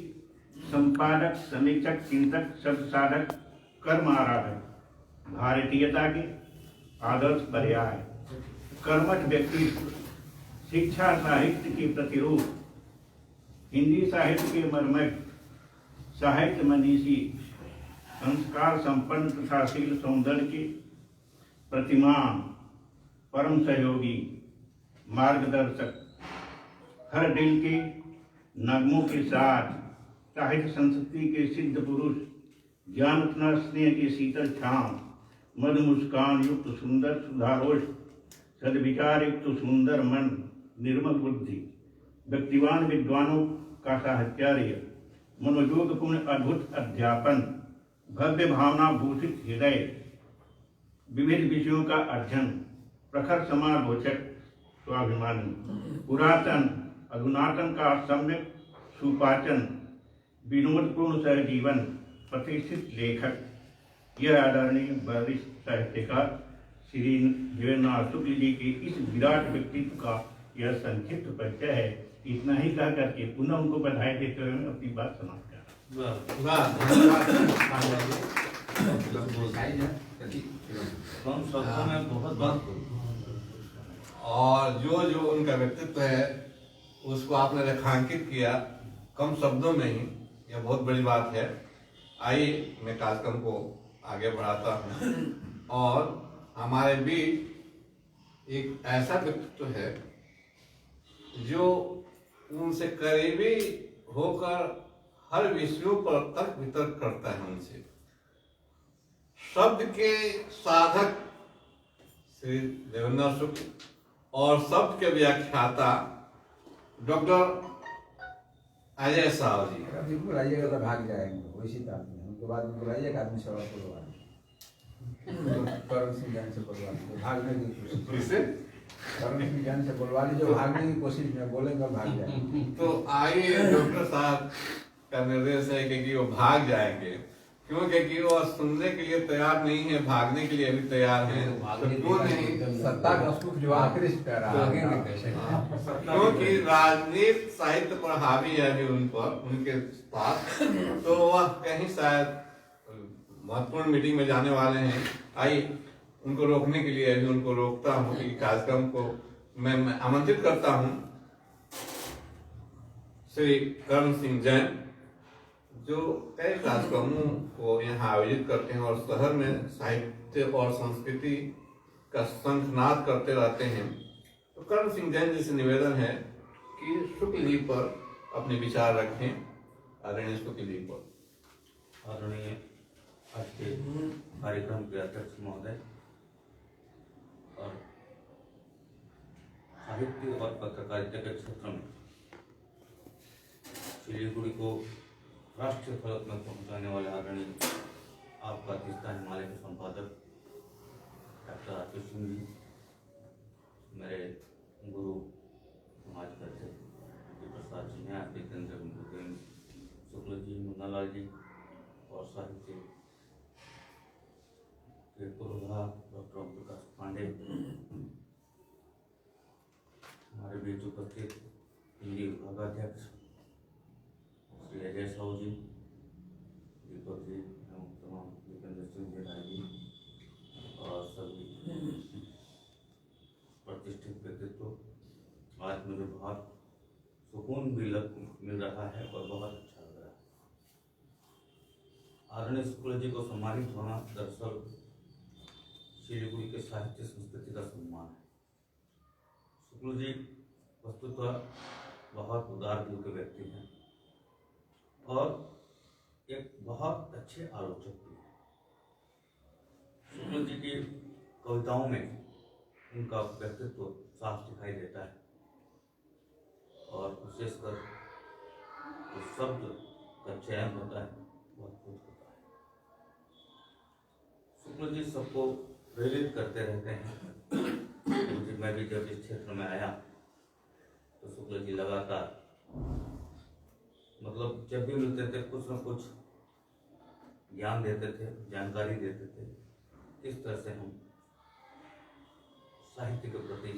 संपादक, समीक्षक, चिंतक, शब्द साधक, कर्म आराधक, भारतीयता के आदर्श पर्याय, कर्मठ व्यक्तित्व, शिक्षा साहित्य की प्रतिरूप, हिंदी साहित्य के मर्मज्ञ, साहित्य मनीषी, संस्कार संपन्न तथा शील सौंदर्य के प्रतिमान, परम सहयोगी, मार्गदर्शक, हर दिल के नगमों के साथ, साहित्य संस्कृति के सिद्ध पुरुष, ज्ञान तथा स्नेह की शीतल छांव, मद मुस्कान युक्त सुंदर सुधारोष, सदविचार युक्त सुंदर मन, निर्मल बुद्धि, व्यक्तिवान विद्वानों का साहचर्य, मनोयोगपूर्ण अद्भुत अध्यापन, भव्य भावना भूषित हृदय, विविध विषयों का अध्ययन, प्रखर समालोचक, स्वाभिमानी, पुरातन अधुनातन का सम्यक सुपाचन, विनोदपूर्ण सहजीवन, प्रतिष्ठित लेखक। यह आदरणीय वरिष्ठ साहित्यकार श्री देवेंद्र शुक्ल जी के इस विराट व्यक्तित्व का यह संक्षिप्त परिचय है। इतना ही कह करके पुनः उनको बधाई देते हुए मैं अपनी बात समाप्त कर कम शब्दों में बहुत बात और जो उनका व्यक्तित्व है उसको आपने रेखांकित किया कम शब्दों में ही, यह बहुत बड़ी बात है। आइए मैं कार्यक्रम को आगे बढ़ाता हूँ और हमारे बीच एक ऐसा व्यक्तित्व है जो उनसे करीबी होकर हर विषयों पर तर्क वितर्क करता है। उनसे शब्द के साधक श्री देवेंद्र शुक्ल और शब्द के व्याख्याता डॉक्टर अजय साहु जी। अभी बुलाइएगा तो भाग जाएंगे, वैसी बात नहीं। उनके बाद में बुलाइएगा, आदमी सवाल बोलवा करण सिंह जान से बोलवा लीजिए, भागने की कोशिश। करण सिंह जान से बोलवा लीजिए, भागने की कोशिश में बोलेंगे भाग जाएंगे। तो आइए, डॉक्टर साहब का निर्देश है कि वो भाग जाएंगे, क्योंकि वो सुनने के लिए तैयार नहीं है, भागने के लिए भी तैयार है। तो क्यों नहीं? सत्ता का सुख जो आखिरी कर रहा है। क्योंकि राजनीति साहित्य पर हावी है अभी उन पर, उनके पास, तो वह कहीं शायद महत्वपूर्ण मीटिंग में जाने वाले हैं। आइए उनको रोकने के लिए अभी उनको रोकता हूँ कि कार्यक्रम को मैं आमंत्रित करता हूँ श्री कर्ण सिंह जैन, जो कई कार्यक्रमों को यहाँ आयोजित करते हैं और शहर में साहित्य और संस्कृति का शंखनाद करते रहते हैं। तो कर्ण सिंह जैन जी से निवेदन है कि शुक्ल जी पर अपने विचार रखें। आदरणीय शुक्ल जी पर। आदरणीय आज के कार्यक्रम के अध्यक्ष महोदय और साहित्य और पत्रकारिता के क्षेत्र में सिलीगुड़ी को राष्ट्रीय फलक में पहुंचाने वाले आदरणीय आपका तीस्ता हिमालय के संपादक डॉक्टर आतिश सिंह जी, मेरे गुरु समाज के अध्यक्ष प्रसाद जी हैं, जितेंद्र शुक्ल जी, मुन्नालाल जी और साहित्य के पूर्वधा डॉक्टर ओम प्रकाश पांडे, हमारे बीच उपस्थित हिंदी विभागाध्यक्ष श्री अजय साहू जी, दीपक जी एवं तमाम दीपेंद्र सिंह जी, राय जी और सभी प्रतिष्ठित व्यक्तित्व। आज मुझे बहुत सुकून भी मिल रहा है और बहुत अच्छा लग रहा है। आदरणीय शुक्ल जी को सम्मानित होना दरअसल सिलीगुड़ी के साहित्य संस्कृति का सम्मान है। शुक्ल जी वस्तुतः बहुत उदार दिल के व्यक्ति हैं और एक बहुत अच्छे आलोचक भी हैं। शुक्ल जी की कविताओं में उनका व्यक्तित्व साफ दिखाई देता है और विशेषकर उस शब्द का चयन होता है वह अद्भुत होता है। शुक्ल जी सबको प्रेरित करते रहते हैं। मुझे मैं भी जब इस क्षेत्र में आया तो शुक्ल जी लगातार मतलब जब भी मिलते थे कुछ न कुछ ज्ञान देते थे, जानकारी देते थे। इस तरह से हम साहित्य के प्रति,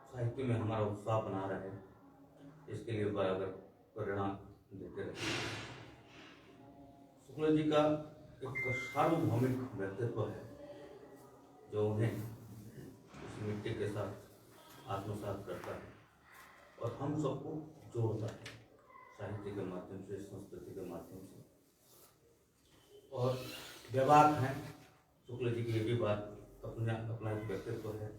साहित्य में हमारा उत्साह बना रहे, इसके लिए बराबर प्रेरणा देते रहे। शुक्ल जी का एक सार्वभौमिक व्यक्तित्व है जो उन्हें इस मिट्टी के साथ आत्मसात करता है और हम सबको जोड़ता है साहित्य के माध्यम से, संस्कृति के माध्यम से। और व्यवहार है शुक्ल जी की ये भी बात, अपना एक व्यक्तित्व है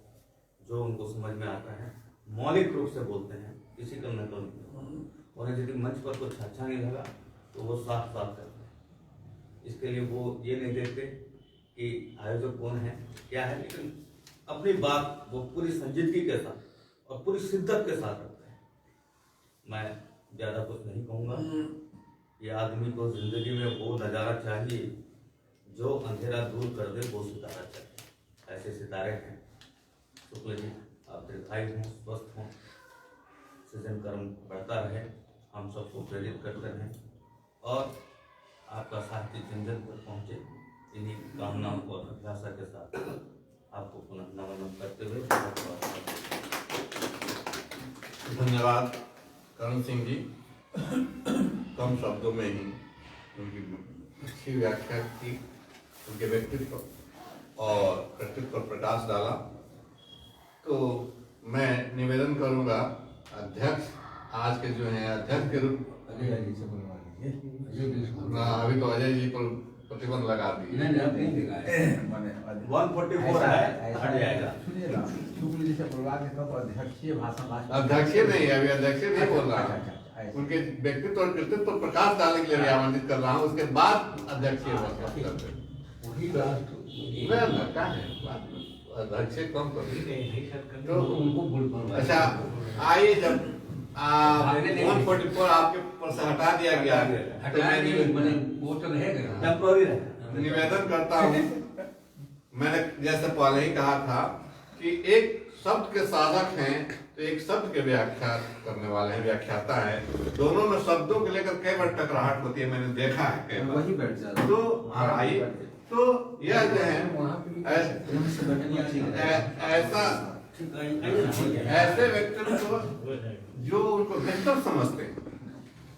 जो उनको समझ में आता है, मौलिक रूप से बोलते हैं, किसी का नकल नहीं। उन्हें यदि मंच पर कुछ अच्छा नहीं लगा तो वो साफ साफ करते हैं। इसके लिए वो ये नहीं देखते कि आयोजक कौन है क्या है, लेकिन अपनी बात वो पूरी संजीदगी के साथ और पूरी शिद्दत के साथ रखते हैं। मैं ज़्यादा कुछ नहीं कहूँगा। ये आदमी को जिंदगी में वो नज़ारा चाहिए जो अंधेरा दूर कर दे, वो सितारा चाहिए। ऐसे सितारे हैं शुक्ल जी। आप दीर्घायु हों, स्वस्थ हों, सृजन कर्म बढ़ता रहे, हम सबको प्रेरित करते रहें और आपका साहित्य जन पर पहुँचे। इन्हीं कामनाओं को अभिलाषा के साथ आपको पुनः नमन करते हुए धन्यवाद कर्ण सिंह जी। कम शब्दों में ही उनकी अच्छी व्याख्या की, उनके व्यक्तित्व और कृतित्व पर प्रकाश डाला। तो मैं निवेदन करूंगा अध्यक्ष, आज के जो हैं अध्यक्ष के रूप, अभी तो अजय जी पर प्रतिबंध लगा दिए। 144 है, हट जाएगा। शुक्ल जी से बुलवा के कब अध्यक्षीय भाषण, अध्यक्षीय नहीं, अभी अध्यक्षीय नहीं बोल रहा हूँ, उनके व्यक्तित्व और कृतित्व पर प्रकाश डालने के लिए भी आमंत्रित कर रहा हूँ। उसके बाद अध्यक्षीय भाषण करते हैं। अध्यक्षीय कम कर तो अच्छा। आइए, जब 144 आपके ऊपर से हटा दिया गया तो मैं वो तो रहेगा, टेम्पररी रहेगा। निवेदन करता हूँ, मैंने जैसे पहले ही कहा था कि एक शब्द के साधक हैं तो एक शब्द के व्याख्या करने वाले हैं, व्याख्याता है। दोनों में शब्दों को लेकर कई बार टकराहट होती है, मैंने देखा है कई बार। वही बैठ जाता तो हाँ, आइए, तो यह जो है ऐसा ऐसे व्यक्तित्व को जो उनको बेहतर समझते हैं,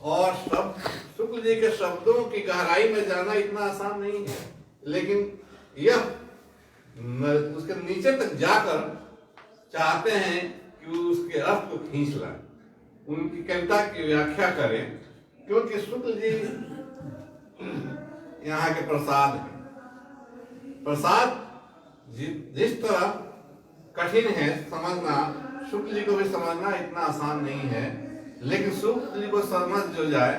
और शब्द शुक्ल जी के शब्दों की गहराई में जाना इतना आसान नहीं है, लेकिन यह उसके नीचे तक जाकर चाहते हैं कि उसके अर्थ को खींच लाए, उनकी कविता की व्याख्या करें, क्योंकि शुक्ल जी यहाँ के प्रसाद हैं। प्रसाद जिस तरह कठिन है समझना, शुक्ल जी को भी समझना इतना आसान नहीं है, लेकिन शुक्ल जी को समझ जो जाए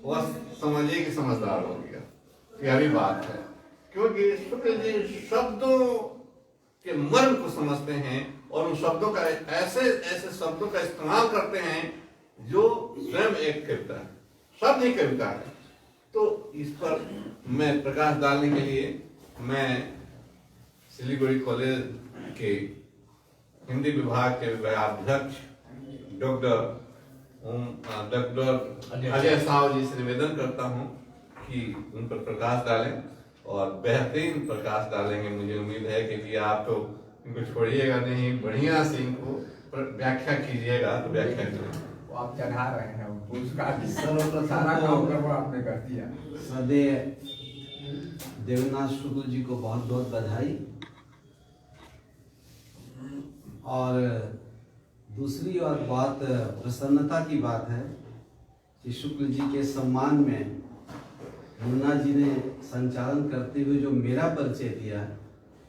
वह समझिए कि समझदार हो गया, यह भी बात है। क्योंकि शुक्ल जी शब्दों के मर्म को समझते हैं और उन शब्दों का ऐसे शब्दों का इस्तेमाल करते हैं जो स्वयं एक कविता है, शब्द ही कविता है। तो इस पर मैं प्रकाश डालने के लिए मैं सिलीगुड़ी कॉलेज के हिंदी विभाग के विभागाध्यक्ष डॉक्टर अजय साव जी से निवेदन करता हूं कि उन पर प्रकाश डालें, और बेहतरीन प्रकाश डालेंगे। मुझे उम्मीद है कि आप तो इनको छोड़िएगा नहीं, बढ़िया से इनको व्याख्या कीजिएगा, तो व्याख्या करें। वो आप चढ़ा रहे हैं, उसका तो सारा काम कर वो आपने कर दिया। सदैव देवनाथ शुक्ल जी को बहुत बहुत बधाई। और दूसरी और बहुत प्रसन्नता की बात है कि शुक्ल जी के सम्मान में मुन्ना जी ने संचालन करते हुए जो मेरा परिचय दिया,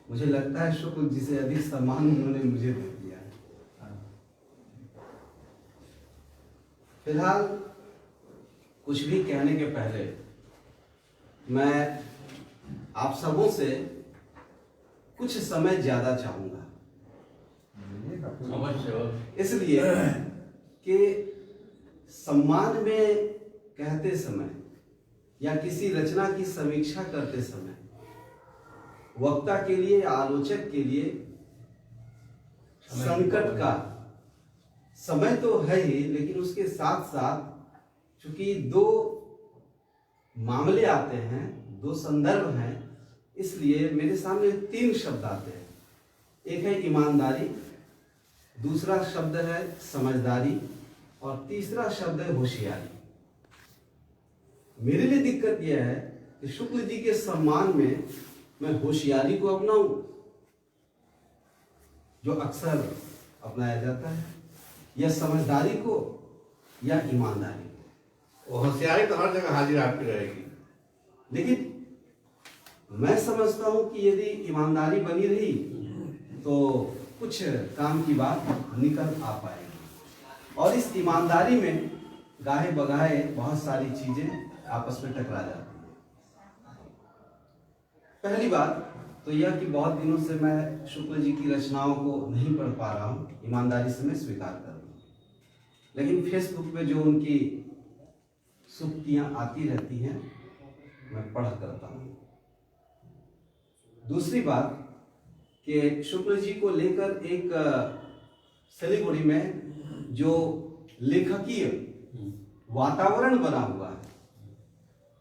मुझे लगता है शुक्ल जी से अधिक सम्मान उन्होंने मुझे दे दिया है। फिलहाल कुछ भी कहने के पहले मैं आप सबों से कुछ समय ज्यादा चाहूंगा, इसलिए कि सम्मान में कहते समय या किसी रचना की समीक्षा करते समय वक्ता के लिए, आलोचक के लिए संकट का समय तो है ही, लेकिन उसके साथ साथ चूंकि दो मामले आते हैं, दो संदर्भ हैं, इसलिए मेरे सामने तीन शब्द आते हैं। एक है ईमानदारी, दूसरा शब्द है समझदारी, और तीसरा शब्द है होशियारी। मेरे लिए दिक्कत यह है कि शुक्ल जी के सम्मान में मैं होशियारी को अपनाऊं, जो अक्सर अपनाया जाता है, या समझदारी को, या ईमानदारी को। होशियारी तो हर जगह हाजिर आपकी रहेगी, लेकिन मैं समझता हूं कि यदि ईमानदारी बनी रही तो कुछ काम की बात निकल आ पाएगी, और इस ईमानदारी में गाहे बगाहे बहुत सारी चीजें आपस में टकरा जाती हैं। पहली बात तो यह कि बहुत दिनों से मैं शुक्ल जी की रचनाओं को नहीं पढ़ पा रहा हूं, ईमानदारी से मैं स्वीकार कर रहा हूं, लेकिन फेसबुक पे जो उनकी सूक्तियां आती रहती हैं मैं पढ़ करता हूं। दूसरी बात कि शुक्ल जी को लेकर एक सिलीगुड़ी में जो लेखकीय वातावरण बना हुआ है,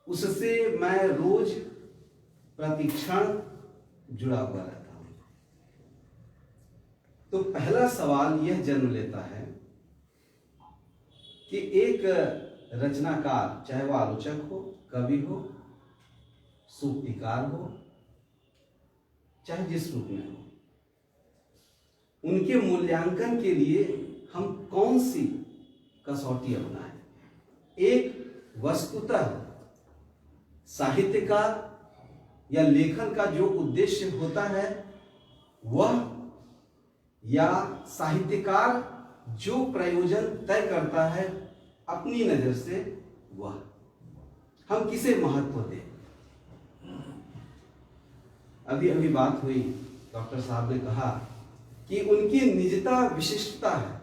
उससे मैं रोज प्रतिक्षण जुड़ा हुआ रहता हूं। तो पहला सवाल यह जन्म लेता है कि एक रचनाकार, चाहे वो आलोचक हो, कवि हो, सूक्तिकार हो, चाहे जिस रूप में हो, उनके मूल्यांकन के लिए हम कौन सी कसौटी अपनाएं। एक वस्तुतः साहित्यकार या लेखन का जो उद्देश्य होता है वह, या साहित्यकार जो प्रयोजन तय करता है अपनी नजर से, वह हम किसे महत्व दें। अभी अभी बात हुई, डॉक्टर साहब ने कहा कि उनकी निजता विशिष्टता है।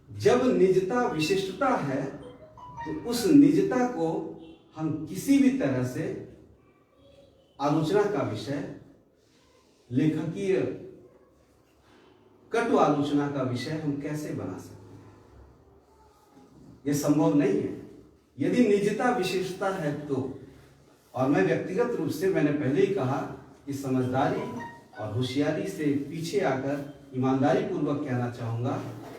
जब निजता विशिष्टता है तो उस निजता को हम किसी भी तरह से आलोचना का विषय, लेखकीय कटु आलोचना का विषय हम कैसे बना सकते हैं? यह संभव नहीं है। यदि निजता विशेषता है तो, और मैं व्यक्तिगत रूप से, मैंने पहले ही कहा कि समझदारी और होशियारी से पीछे आकर ईमानदारी पूर्वक कहना चाहूंगा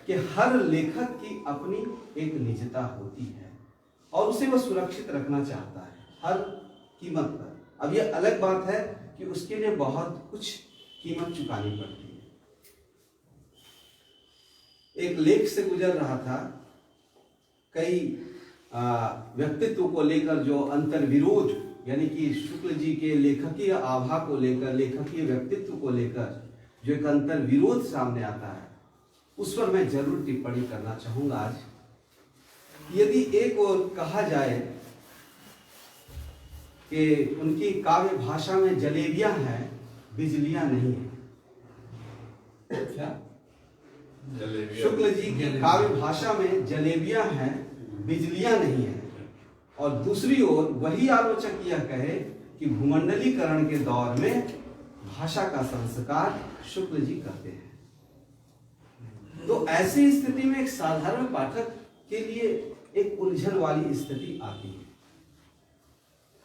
कि हर लेखक की अपनी एक निजता होती है और उसे वह सुरक्षित रखना चाहता है हर कीमत पर। अब यह अलग बात है कि उसके लिए बहुत कुछ कीमत चुकानी पड़ती है। एक लेख से गुजर रहा था, कई व्यक्तित्व को लेकर जो अंतर्विरोध, यानी कि शुक्ल जी के लेखकीय आभा को लेकर, लेखकीय व्यक्तित्व को लेकर जो एक अंतर्विरोध सामने आता है, उस पर मैं जरूर टिप्पणी करना चाहूंगा आज। यदि एक ओर कहा जाए कि उनकी काव्य भाषा में जलेबियां हैं, बिजलियां नहीं है, क्या शुक्ल जी की काव्य भाषा में जलेबियां हैं, बिजलियां नहीं है, और दूसरी ओर वही आलोचक यह कहे कि भूमंडलीकरण के दौर में भाषा का संस्कार शुक्ल जी करते हैं। तो ऐसी स्थिति में एक साधारण पाठक के लिए एक उलझन वाली स्थिति आती है।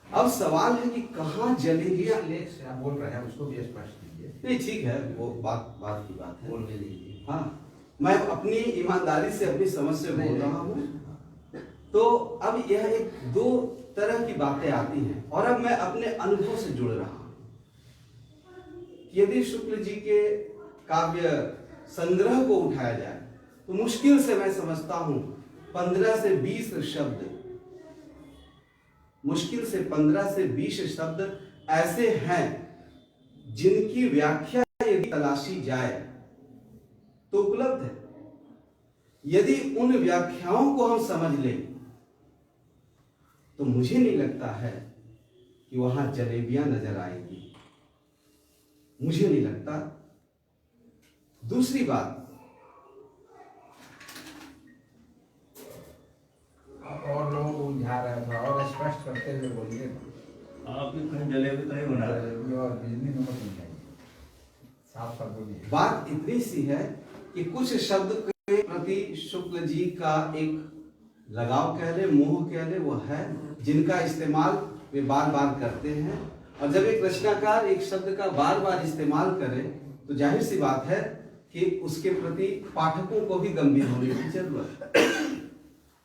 अब सवाल है कि कहां जलेबियां, लेख से आप बोल रहे हैं उसको भी स्पष्ट कीजिए। नहीं ठीक है, वो बात की बात है, बोलने दीजिए। हाँ, मैं अपनी ईमानदारी से अपनी समझ से बोल रहा हूं। तो अब यह एक दो तरह की बातें आती हैं और अब मैं अपने अनुभव से जुड़ रहा हूं। यदि शुक्ल जी के काव्य संग्रह को उठाया जाए तो मुश्किल से मैं समझता हूं 15 से 20 शब्द, मुश्किल से 15 से 20 शब्द ऐसे हैं जिनकी व्याख्या यदि तलाशी जाए तो उपलब्ध है। यदि उन व्याख्याओं को हम समझ लें तो मुझे नहीं लगता है कि वहां जलेबियां नजर आएंगी, मुझे नहीं लगता। दूसरी बात, और लोगों को उलझा रहा था और स्पष्ट करते हुए बोलिए। आप भी कहीं जलेबी तो नहीं बना रहे? जलेबी और बिजली नमक नहीं चाहिए, साफ साफ बोलिए। बात इतनी सी है कि कुछ शब्द के प्रति शुक्ल जी का एक लगाव कह ले, मोह कह ले, वो है जिनका इस्तेमाल वे बार बार करते हैं। और जब एक रचनाकार एक शब्द का बार बार इस्तेमाल करे तो जाहिर सी बात है कि उसके प्रति पाठकों को भी गंभीर होने की जरूरत है।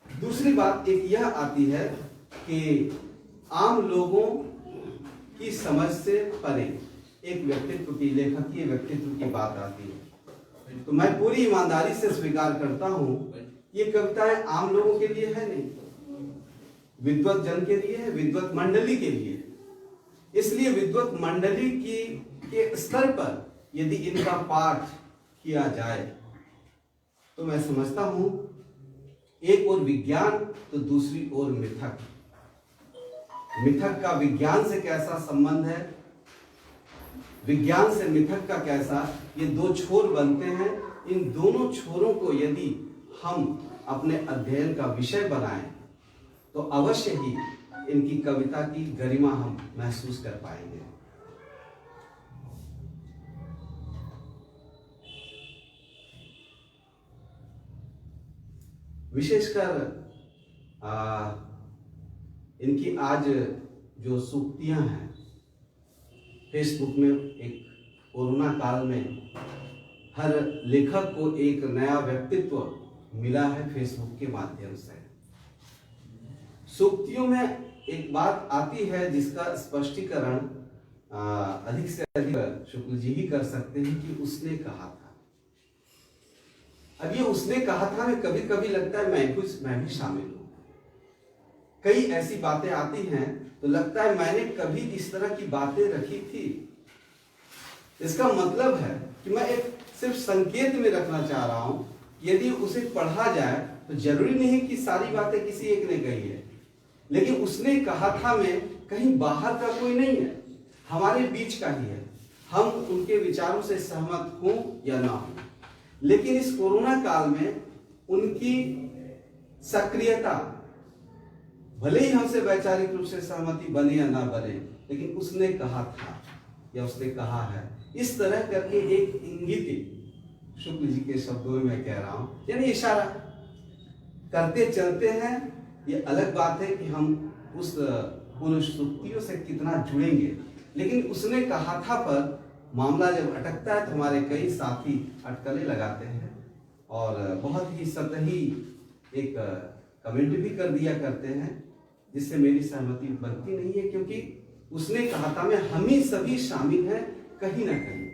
दूसरी बात एक यह आती है कि आम लोगों की समझ से परे एक व्यक्तित्व की, लेखकीय व्यक्तित्व की बात आती है। तो मैं पूरी ईमानदारी से स्वीकार करता हूं, ये कविताएं आम लोगों के लिए है नहीं, विद्वत जन के लिए है, विद्वत मंडली के लिए। इसलिए विद्वत मंडली की के स्तर पर यदि इनका पाठ किया जाए तो मैं समझता हूं एक ओर विज्ञान तो दूसरी ओर मिथक। मिथक का विज्ञान से कैसा संबंध है, विज्ञान से मिथक का कैसा, ये दो छोर बनते हैं। इन दोनों छोरों को यदि हम अपने अध्ययन का विषय बनाएं तो अवश्य ही इनकी कविता की गरिमा हम महसूस कर पाएंगे। विशेषकर इनकी आज जो सूक्तियां हैं फेसबुक में, एक कोरोना काल में हर लेखक को एक नया व्यक्तित्व मिला है फेसबुक के माध्यम से। सूक्तियों में एक बात आती है जिसका स्पष्टीकरण अधिक से अधिक शुक्ल जी ही कर सकते हैं कि उसने कहा था। अब ये उसने कहा था में कभी कभी लगता है मैं भी शामिल हूं। कई ऐसी बातें आती हैं तो लगता है मैंने कभी इस तरह की बातें रखी थी। इसका मतलब है कि मैं एक सिर्फ संकेत में रखना चाह रहा हूं। यदि उसे पढ़ा जाए तो जरूरी नहीं कि सारी बातें किसी एक ने कही है, लेकिन उसने कहा था में कहीं बाहर का कोई नहीं है, हमारे बीच का ही है। हम उनके विचारों से सहमत हों या ना हों, लेकिन इस कोरोना काल में उनकी सक्रियता, भले ही हमसे वैचारिक रूप से सहमति बने या ना बने, लेकिन उसने कहा था या उसने कहा है, इस तरह करके एक इंगित शुक्ल जी के शब्दों में मैं कह रहा हूं, यानी इशारा करते चलते हैं। ये अलग बात है कि हम उन सूक्तियों से कितना जुड़ेंगे, लेकिन उसने कहा था पर मामला जब अटकता है तो हमारे कई साथी अटकलें लगाते हैं और बहुत ही सतही एक कमेंट भी कर दिया करते हैं, जिससे मेरी सहमति बनती नहीं है, क्योंकि उसने कहा था मैं हम ही सभी शामिल हैं कहीं ना कहीं।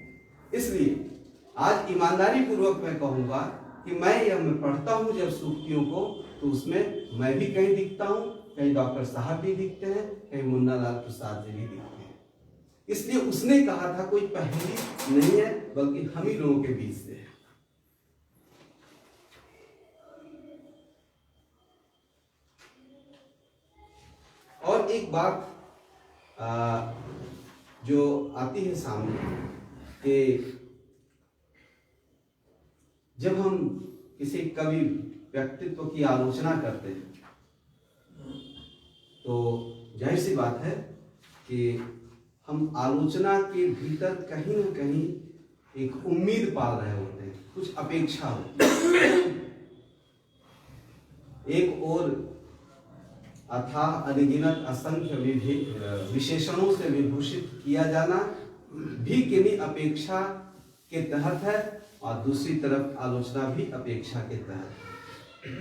इसलिए आज ईमानदारी पूर्वक मैं कहूंगा कि मैं पढ़ता हूं जब सूक्तियों को, तो उसमें मैं भी कहीं दिखता हूं, कहीं डॉक्टर साहब भी दिखते हैं, कहीं मुन्ना लाल प्रसाद जी भी दिखते हैं। इसलिए उसने कहा था कोई पहेली नहीं है, बल्कि हम ही लोगों के बीच से है। और एक बात जो आती है सामने कि जब हम किसी कवि व्यक्तित्व की आलोचना करते हैं तो जाहिर सी बात है कि हम आलोचना के भीतर कहीं ना कहीं एक उम्मीद पाल रहे होते हैं, कुछ अपेक्षा होती है। एक और अथाह अनगिनत असंख्य विशेषणों से विभूषित किया जाना भी किन्हीं अपेक्षा के तहत है, और दूसरी तरफ आलोचना भी अपेक्षा के तहत है।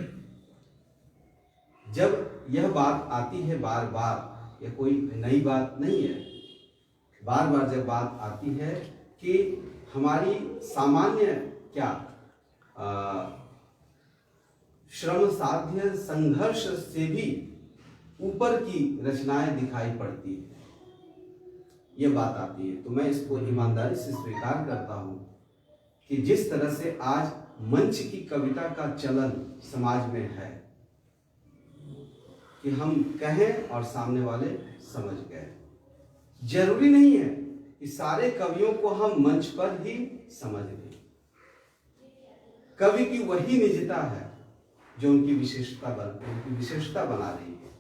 जब यह बात आती है बार बार, यह कोई नई बात नहीं है, बार बार जब बात आती है कि हमारी सामान्य क्या श्रम साध्य संघर्ष से भी ऊपर की रचनाएं दिखाई पड़ती है, ये बात आती है। तो मैं इसको ईमानदारी से स्वीकार करता हूं कि जिस तरह से आज मंच की कविता का चलन समाज में है कि हम कहें और सामने वाले समझ गए, जरूरी नहीं है कि सारे कवियों को हम मंच पर ही समझ लें। कवि की वही निजता है जो उनकी विशेषता बना रही है,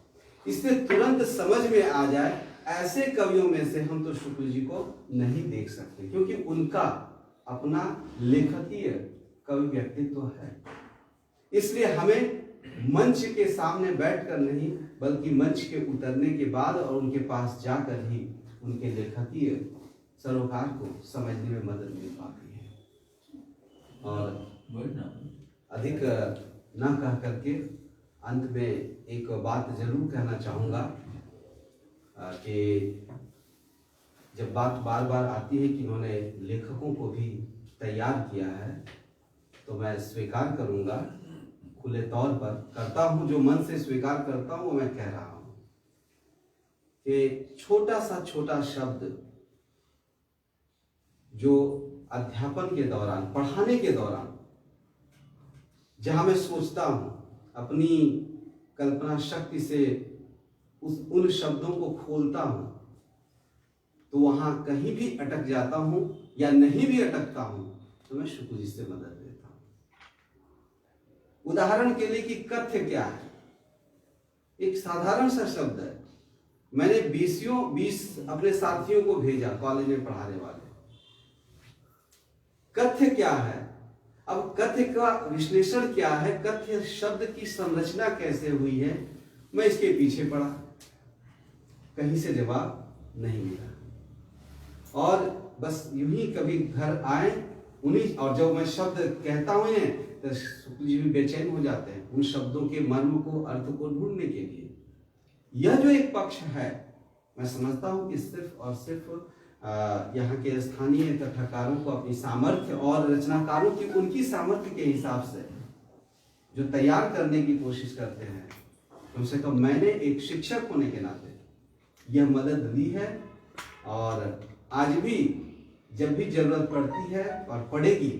इससे तुरंत समझ में आ जाए। ऐसे कवियों में से हम तो शुक्ल जी को नहीं देख सकते, क्योंकि उनका अपना लेखकीय कवि व्यक्तित्व है। इसलिए हमें मंच के सामने बैठकर नहीं, बल्कि मंच के उतरने के बाद और उनके पास जाकर ही उनके लेखकीय सरोकार को समझने में मदद मिल पाती है। और अधिक न कह करके अंत में एक बात जरूर कहना चाहूँगा कि जब बात बार बार आती है कि उन्होंने लेखकों को भी तैयार किया है, तो मैं स्वीकार करूँगा, खुले तौर पर करता हूँ, जो मन से स्वीकार करता हूँ वो मैं कह रहा हूँ कि छोटा छोटा शब्द जो अध्यापन के दौरान, पढ़ाने के दौरान, जहाँ मैं सोचता हूँ, अपनी कल्पना शक्ति से उन शब्दों को खोलता हूँ, तो वहाँ कहीं भी अटक जाता हूँ या नहीं भी अटकता हूँ, तो मैं शुक्ल जी से मदद लेता हूँ। उदाहरण के लिए कि कथ्य क्या है, एक साधारण सा शब्द है। मैंने 20 अपने साथियों को भेजा, कॉलेज में पढ़ाने वाले। कथ्य क्या है? अब कथ्य का विश्लेषण क्या है, कथ्य शब्द की संरचना कैसे हुई है, मैं इसके पीछे पड़ा, कहीं से जवाब नहीं मिला। और बस यूं ही कभी घर आए उन्हीं, और जब मैं शब्द कहता हूं तो शुक्ल जी भी बेचैन हो जाते हैं उन शब्दों के मर्म को, अर्थ को ढूंढने के लिए। यह जो एक पक्ष है, मैं समझता हूं कि सिर्फ और सिर्फ यहाँ के स्थानीय कथाकारों को अपनी सामर्थ्य और रचनाकारों की उनकी सामर्थ्य के हिसाब से जो तैयार करने की कोशिश करते हैं, कम से कम मैंने एक शिक्षक होने के नाते यह मदद ली है। और आज भी जब भी जरूरत पड़ती है और पड़ेगी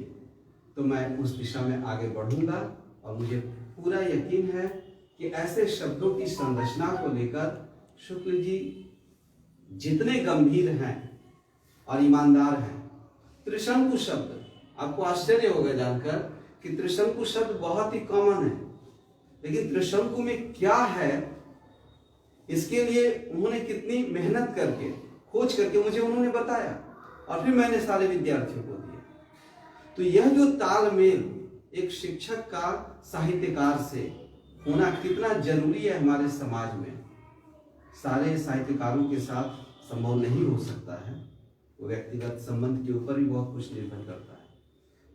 तो मैं उस दिशा में आगे बढ़ूंगा। और मुझे पूरा यकीन है कि ऐसे शब्दों की संरचना को लेकर शुक्ल जी जितने गंभीर हैं और ईमानदार हैं। त्रिशंकु शब्द, आपको आश्चर्य होगा जानकर कि त्रिशंकु शब्द बहुत ही कॉमन है, लेकिन त्रिशंकु में क्या है, इसके लिए उन्होंने कितनी मेहनत करके, खोज करके मुझे उन्होंने बताया, और फिर मैंने सारे विद्यार्थियों को दिया। तो यह जो तालमेल एक शिक्षक का साहित्यकार से होना कितना जरूरी है हमारे समाज में, सारे साहित्यकारों के साथ संभव नहीं हो सकता है। वो व्यक्तिगत संबंध के ऊपर भी बहुत कुछ निर्भर करता है।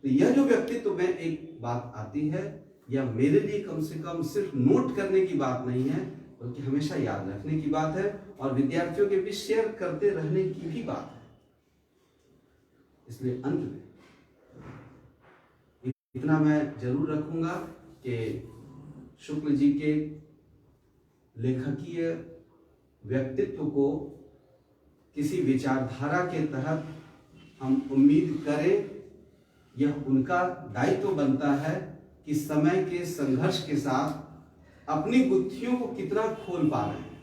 तो यह जो व्यक्तित्व में एक बात आती है, यह मेरे लिए कम से कम सिर्फ नोट करने की बात नहीं है, बल्कि हमेशा याद रखने की बात है और विद्यार्थियों के बीच शेयर करते रहने की भी बात है। इसलिए अंत में इतना मैं जरूर रखूंगा कि शुक्ल जी के लेखकीय व्यक्तित्व को किसी विचारधारा के तहत हम उम्मीद करें, यह उनका दायित्व बनता है कि समय के संघर्ष के साथ अपनी बुद्धियों को कितना खोल पा रहे हैं।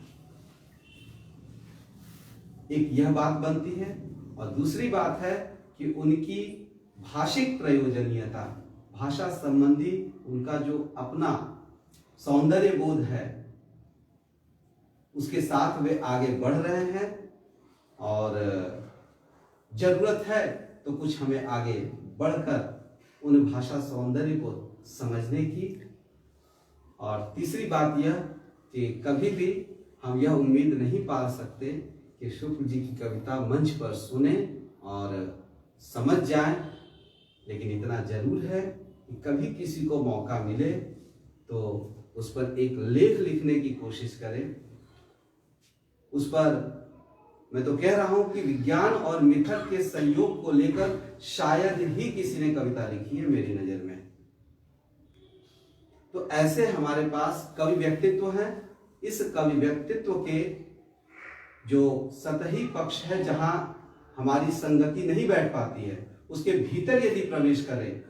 एक यह बात बनती है और दूसरी बात है कि उनकी भाषिक प्रयोजनीयता, भाषा संबंधी उनका जो अपना सौंदर्य बोध है, उसके साथ वे आगे बढ़ रहे हैं और जरूरत है तो कुछ हमें आगे बढ़कर उन भाषा सौंदर्य को समझने की। और तीसरी बात यह कि कभी भी हम यह उम्मीद नहीं पाल सकते कि शुक्ल जी की कविता मंच पर सुने और समझ जाएं, लेकिन इतना जरूर है कि कभी किसी को मौका मिले तो उस पर एक लेख लिखने की कोशिश करें। उस पर मैं तो कह रहा हूं कि विज्ञान और मिथक के संयोग को लेकर शायद ही किसी ने कविता लिखी है मेरी नजर में। तो ऐसे हमारे पास कवि व्यक्तित्व हैं। इस कवि व्यक्तित्व के जो सतही पक्ष है, जहां हमारी संगति नहीं बैठ पाती है, उसके भीतर यदि प्रवेश करें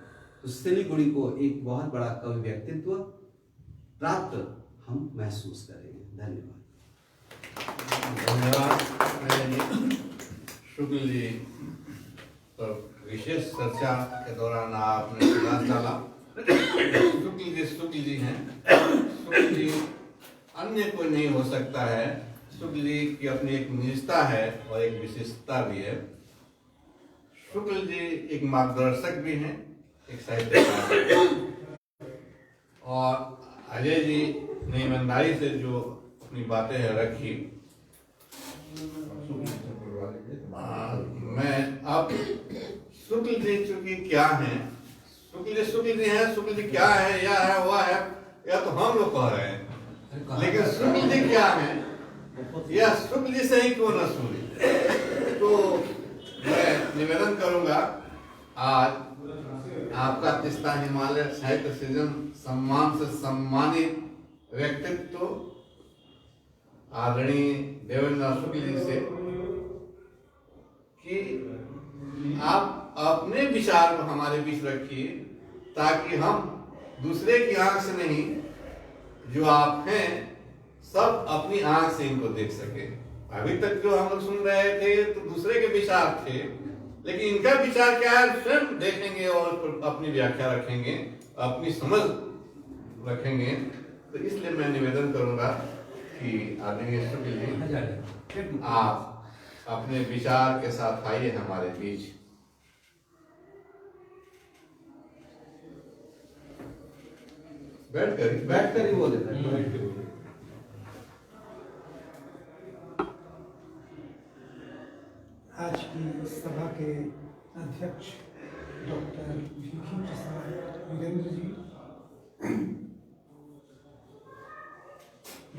तो सिलीगुड़ी को एक बहुत बड़ा कवि व्यक्तित्व प्राप्त हम महसूस करेंगे। धन्यवाद। धन्यवाद। शुक्ल जी पर विशेष चर्चा के दौरान आपने प्रकाश डाला। शुक्ल जी हैं। शुक्ल जी अन्य कोई नहीं हो सकता है। शुक्ल जी की अपनी एक निजता है और एक विशिष्टता भी है। शुक्ल जी एक मार्गदर्शक भी हैं, एक साहित्यकार हैं। और अजय जी ने ईमानदारी से जो अपनी बातें रखी, मैं अब शुक्ल जी चूंकि क्या हैं, शुक्ल जी हैं, शुक्ल जी क्या है, यह है वह है, या तो हम लोग कह रहे हैं, लेकिन शुक्ल जी क्या है यह शुक्ल जी से ही क्यों न सुने। तो मैं निवेदन करूंगा, आज आपका तीस्ता हिमालय साहित्य सृजन सम्मान से सम्मानित व्यक्तित्व आदरणीय देवेंद्र शुक्ल जी से कि आप अपने विचार को हमारे बीच रखिए, ताकि हम दूसरे की आंख से नहीं, जो आप हैं सब अपनी आंख से इनको देख सके। अभी तक जो हम लोग सुन रहे थे तो दूसरे के विचार थे, लेकिन इनका विचार क्या है स्वयं देखेंगे और अपनी व्याख्या रखेंगे, अपनी समझ रखेंगे। तो इसलिए मैं निवेदन करूंगा कि आदरणीय शुक्ल जी आप अपने विचार के साथ आइए हमारे बीच। बैठकर ही बोले। आज की सभा के अध्यक्ष डॉक्टर भिखी प्रसाद वीरेंद्र जी,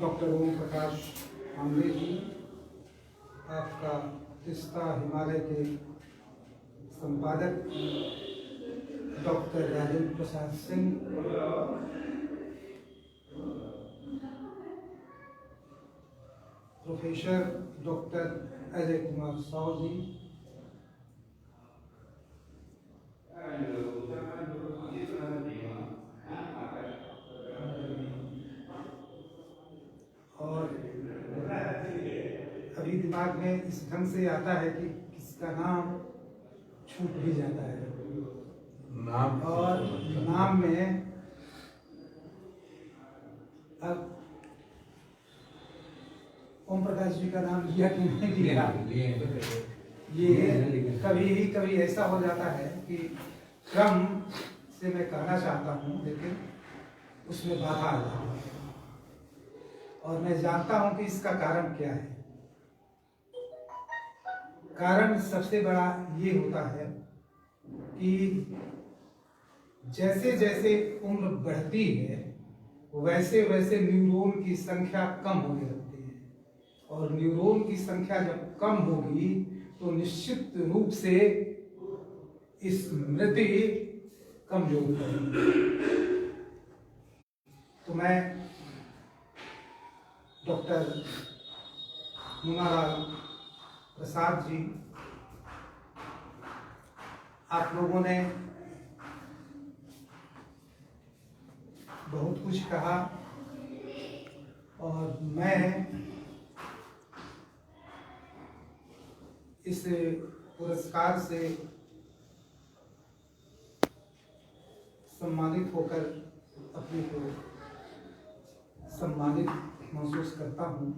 डॉक्टर ओम प्रकाश आमले जी, आपका तीस्ता हिमालय के संपादक doctor Rajendra Prasad Singh, professor doctor Ajay Kumar Sao जी, और अभी दिमाग में इस ढंग से आता है कि किसका नाम छूट भी जाता है, और नाम में अब ओम प्रकाश जी का नाम लिया कि नहीं लिया, ये कभी ऐसा हो जाता है कि क्रम से मैं कहना चाहता हूँ, लेकिन उसमें बाधा आ जाती है और मैं जानता हूँ कि इसका कारण क्या है। कारण सबसे बड़ा ये होता है कि जैसे जैसे उम्र बढ़ती है वैसे वैसे न्यूरॉन की संख्या कम होने लगती है और न्यूरॉन की संख्या जब कम होगी तो निश्चित रूप से स्मृति कमजोर होगी। तो मैं डॉक्टर मुन्नालाल प्रसाद जी, आप लोगों ने बहुत कुछ कहा और मैं इस पुरस्कार से सम्मानित होकर अपने को सम्मानित महसूस करता हूँ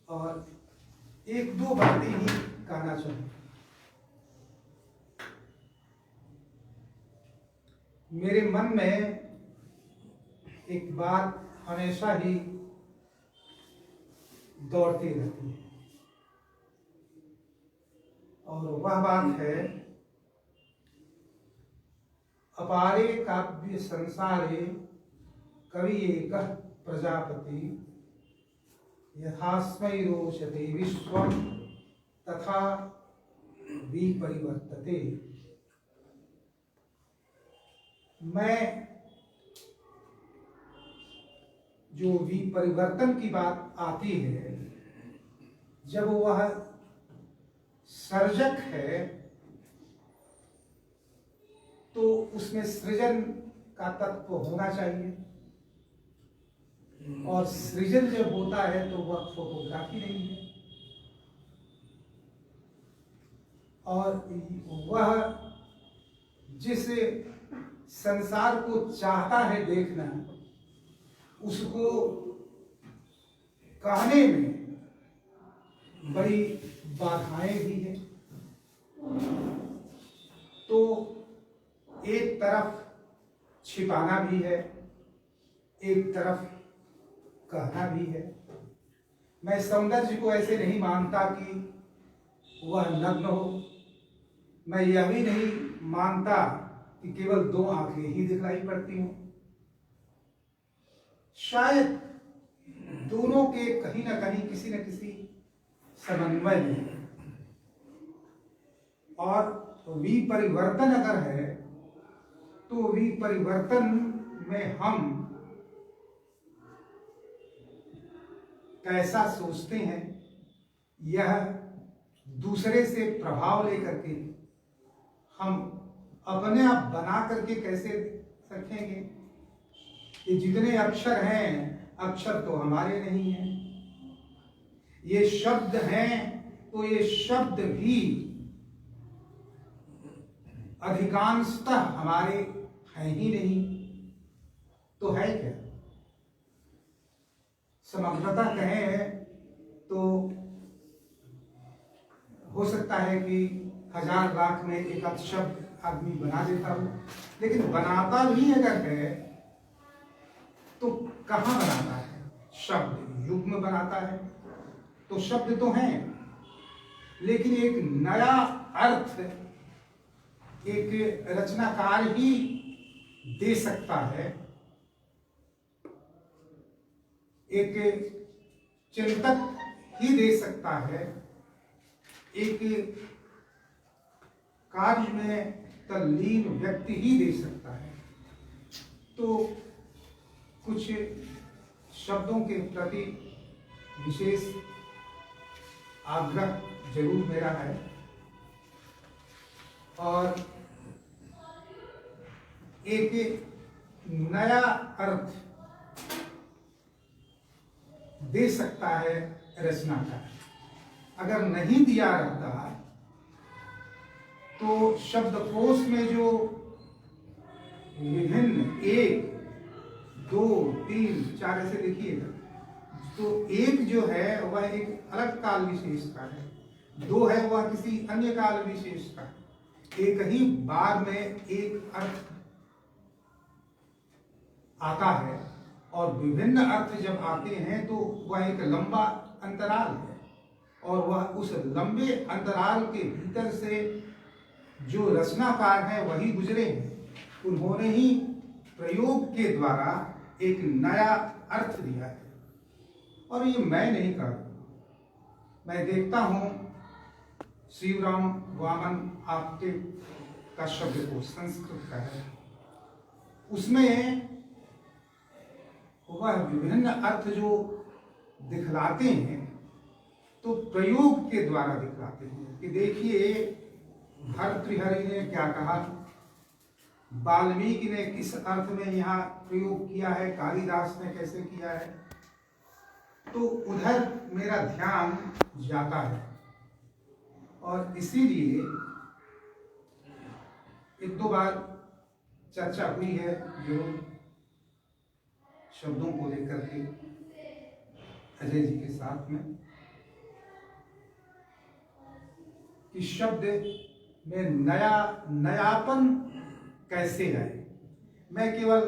और एक दो बातें ही कहना चाहूँ। मेरे मन में एक बात हमेशा ही दौड़ती रहती है और वह बात है, अपारे काव्य संसारे कवि एक प्रजापति यथास्मै रोचते विश्वम तथा विपरिवर्तते। मैं जो विपरिवर्तन की बात आती है, जब वह सर्जक है तो उसमें सृजन का तत्व होना चाहिए और सृजन जब होता है तो वह फोटोग्राफी नहीं है और वह जिस संसार को चाहता है देखना, उसको कहने में बड़ी बाधाएं भी हैं। तो एक तरफ छिपाना भी है, एक तरफ कहना भी है। मैं सौंदर्य को ऐसे नहीं मानता कि वह नग्न हो, मैं यह भी नहीं मानता कि केवल दो आंखें ही दिखलाई पड़ती हों। शायद दोनों के कहीं ना कहीं किसी न किसी समन्वय में, और विपरिवर्तन अगर है तो विपरिवर्तन में हम कैसा सोचते हैं, यह दूसरे से प्रभाव लेकर के हम अपने आप बना करके कैसे रखेंगे। ये जितने अक्षर हैं, अक्षर तो हमारे नहीं हैं, ये शब्द हैं तो ये शब्द भी अधिकांशतः हमारे हैं ही नहीं। तो है क्या? समग्रता कहें तो हो सकता है कि 1000 लाख में एक आध शब्द आदमी बना देता हो, लेकिन बनाता भी अगर है तो कहाँ बनाता है? शब्द युग में बनाता है। तो शब्द तो हैं, लेकिन एक नया अर्थ एक रचनाकार ही दे सकता है, एक चिंतक ही दे सकता है, एक कार्य में तल्लीन व्यक्ति ही दे सकता है। तो कुछ शब्दों के प्रति विशेष आग्रह जरूर मेरा है और एक नया अर्थ दे सकता है रचनाकार। अगर नहीं दिया रहता तो शब्दकोश में जो विभिन्न 1, 2, 3, 4 ऐसे लिखिएगा, तो एक जो है वह एक अलग काल विशेष का है दो है वह किसी अन्य काल विशेष का, एक ही बार में एक अर्थ आता है और विभिन्न अर्थ जब आते हैं तो वह एक लंबा अंतराल है, और वह उस लंबे अंतराल के भीतर से जो रचनाकार है वही गुजरे हैं। उन्होंने ही प्रयोग के द्वारा एक नया अर्थ दिया है, और ये मैं नहीं कर रहा। मैं देखता हूं शिवराम वामन आपटे का शब्दकोश संस्कृत का है, उसमें वह विभिन्न अर्थ जो दिखलाते हैं तो प्रयोग के द्वारा दिखलाते हैं कि देखिए भर्तृहरि ने क्या कहा, वाल्मीकि ने किस अर्थ में यहाँ प्रयोग किया है, कालिदास ने कैसे किया है, तो उधर मेरा ध्यान जाता है। और इसीलिए एक दो बार चर्चा हुई है जो शब्दों को लेकर के अजय जी के साथ में, कि शब्द में नयापन कैसे है। मैं केवल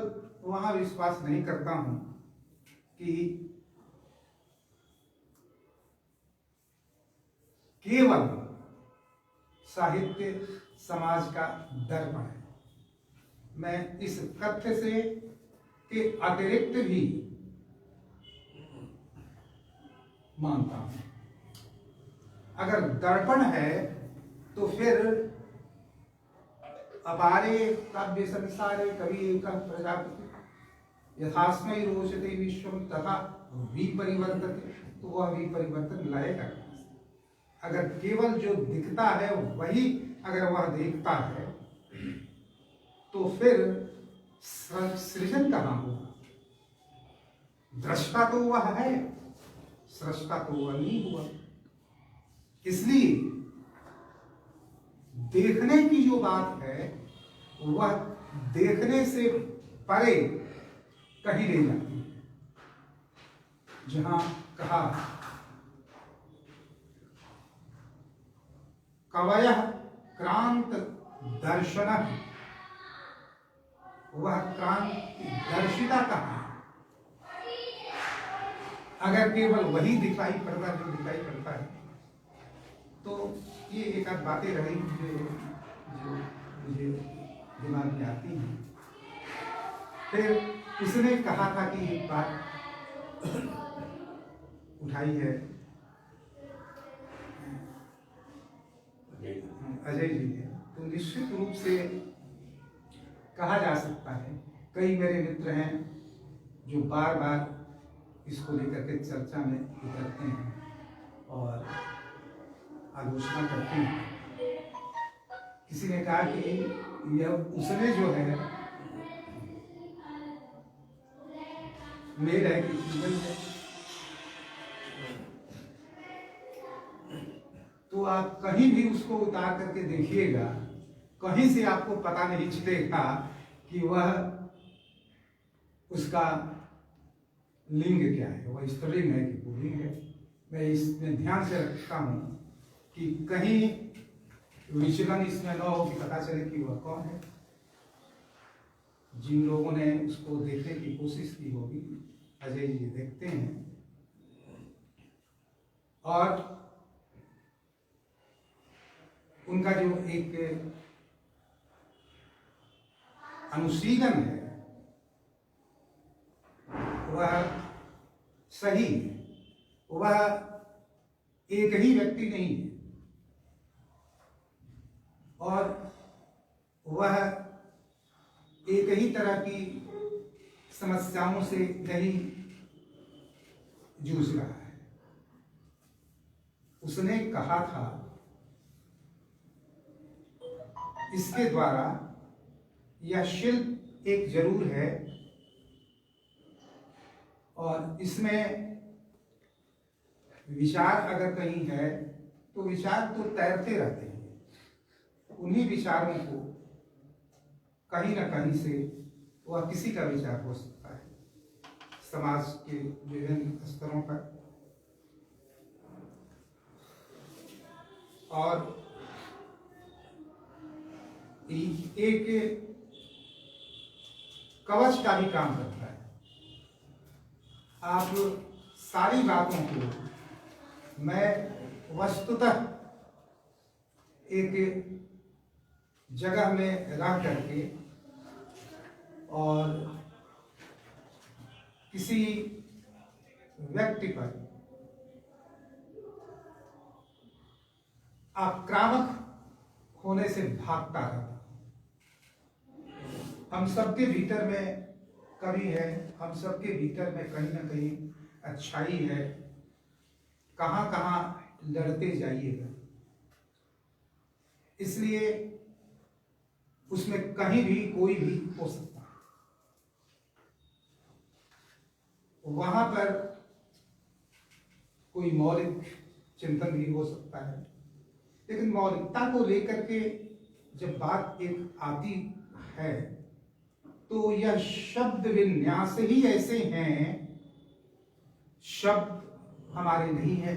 वहां विश्वास नहीं करता हूं कि केवल साहित्य समाज का दर्पण है। मैं इस तथ्य से के अतिरिक्त भी मानता हूं। अगर दर्पण है तो फिर अपारे काव्य संसारे कवि एक प्रजापति यथास्मै रोचते विश्वम तथा विपरिवर्तते, तो वह विपरिवर्तन लाएगा। अगर केवल जो दिखता है वही अगर वह देखता है तो फिर सृजन कहाँ होगा? दृष्टा तो वह है, सृष्टा तो वह नहीं हुआ। इसलिए देखने की जो बात है वह देखने से परे कहीं ले जाती है। जहां कहा कवयः क्रांत दर्शन, वह क्रांति दर्शिता कहाँ है? अगर केवल वही दिखाई पड़ता जो दिखाई पड़ता है तो ये एक आध बातें रही जो मुझे दिमाग में आती हैं। फिर उसने कहा था कि एक बात उठाई है अजय जी ने, तो निश्चित रूप से कहा जा सकता है, कई मेरे मित्र हैं जो बार बार इसको लेकर के चर्चा में उतरते हैं और आलोचना करते हैं। किसी ने कहा कि यह उसने जो है मेल है कि जीवन है, तो आप कहीं भी उसको उतार करके देखिएगा, कहीं से आपको पता नहीं चलेगा कि वह उसका लिंग क्या है, वह स्त्रीलिंग है कि पुल्लिंग है। मैं इसमें ध्यान से रखता हूं कि कहीं विचलन इसमें न हो कि पता चले कि वह कौन है। जिन लोगों ने उसको देखने की कोशिश की होगी, अजय जी देखते हैं, और उनका जो एक अनुशीलन है वह सही है। वह एक ही व्यक्ति नहीं है और वह एक ही तरह की समस्याओं से नहीं जूझ रहा है। उसने कहा था इसके द्वारा यह शिल्प एक जरूर है और इसमें विचार अगर कहीं है तो विचार तो तैरते रहते हैं। उन्हीं विचारों को कहीं ना कहीं से वह किसी का विचार हो सकता है, समाज के विभिन्न स्तरों पर। और एक कवच का भी काम करता है। आप सारी बातों को मैं वस्तुतः एक जगह में रह करके और किसी व्यक्ति पर आक्रामक होने से भागता रहता। हम सबके भीतर में कमी है, हम सबके भीतर में कहीं ना कहीं अच्छाई है। कहाँ कहाँ लड़ते जाइएगा, इसलिए उसमें कहीं भी कोई भी हो सकता है। वहां पर कोई मौलिक चिंतन भी हो सकता है, लेकिन मौलिकता को लेकर के जब बात एक आती है तो यह शब्द विन्यास ही ऐसे हैं, शब्द हमारे नहीं है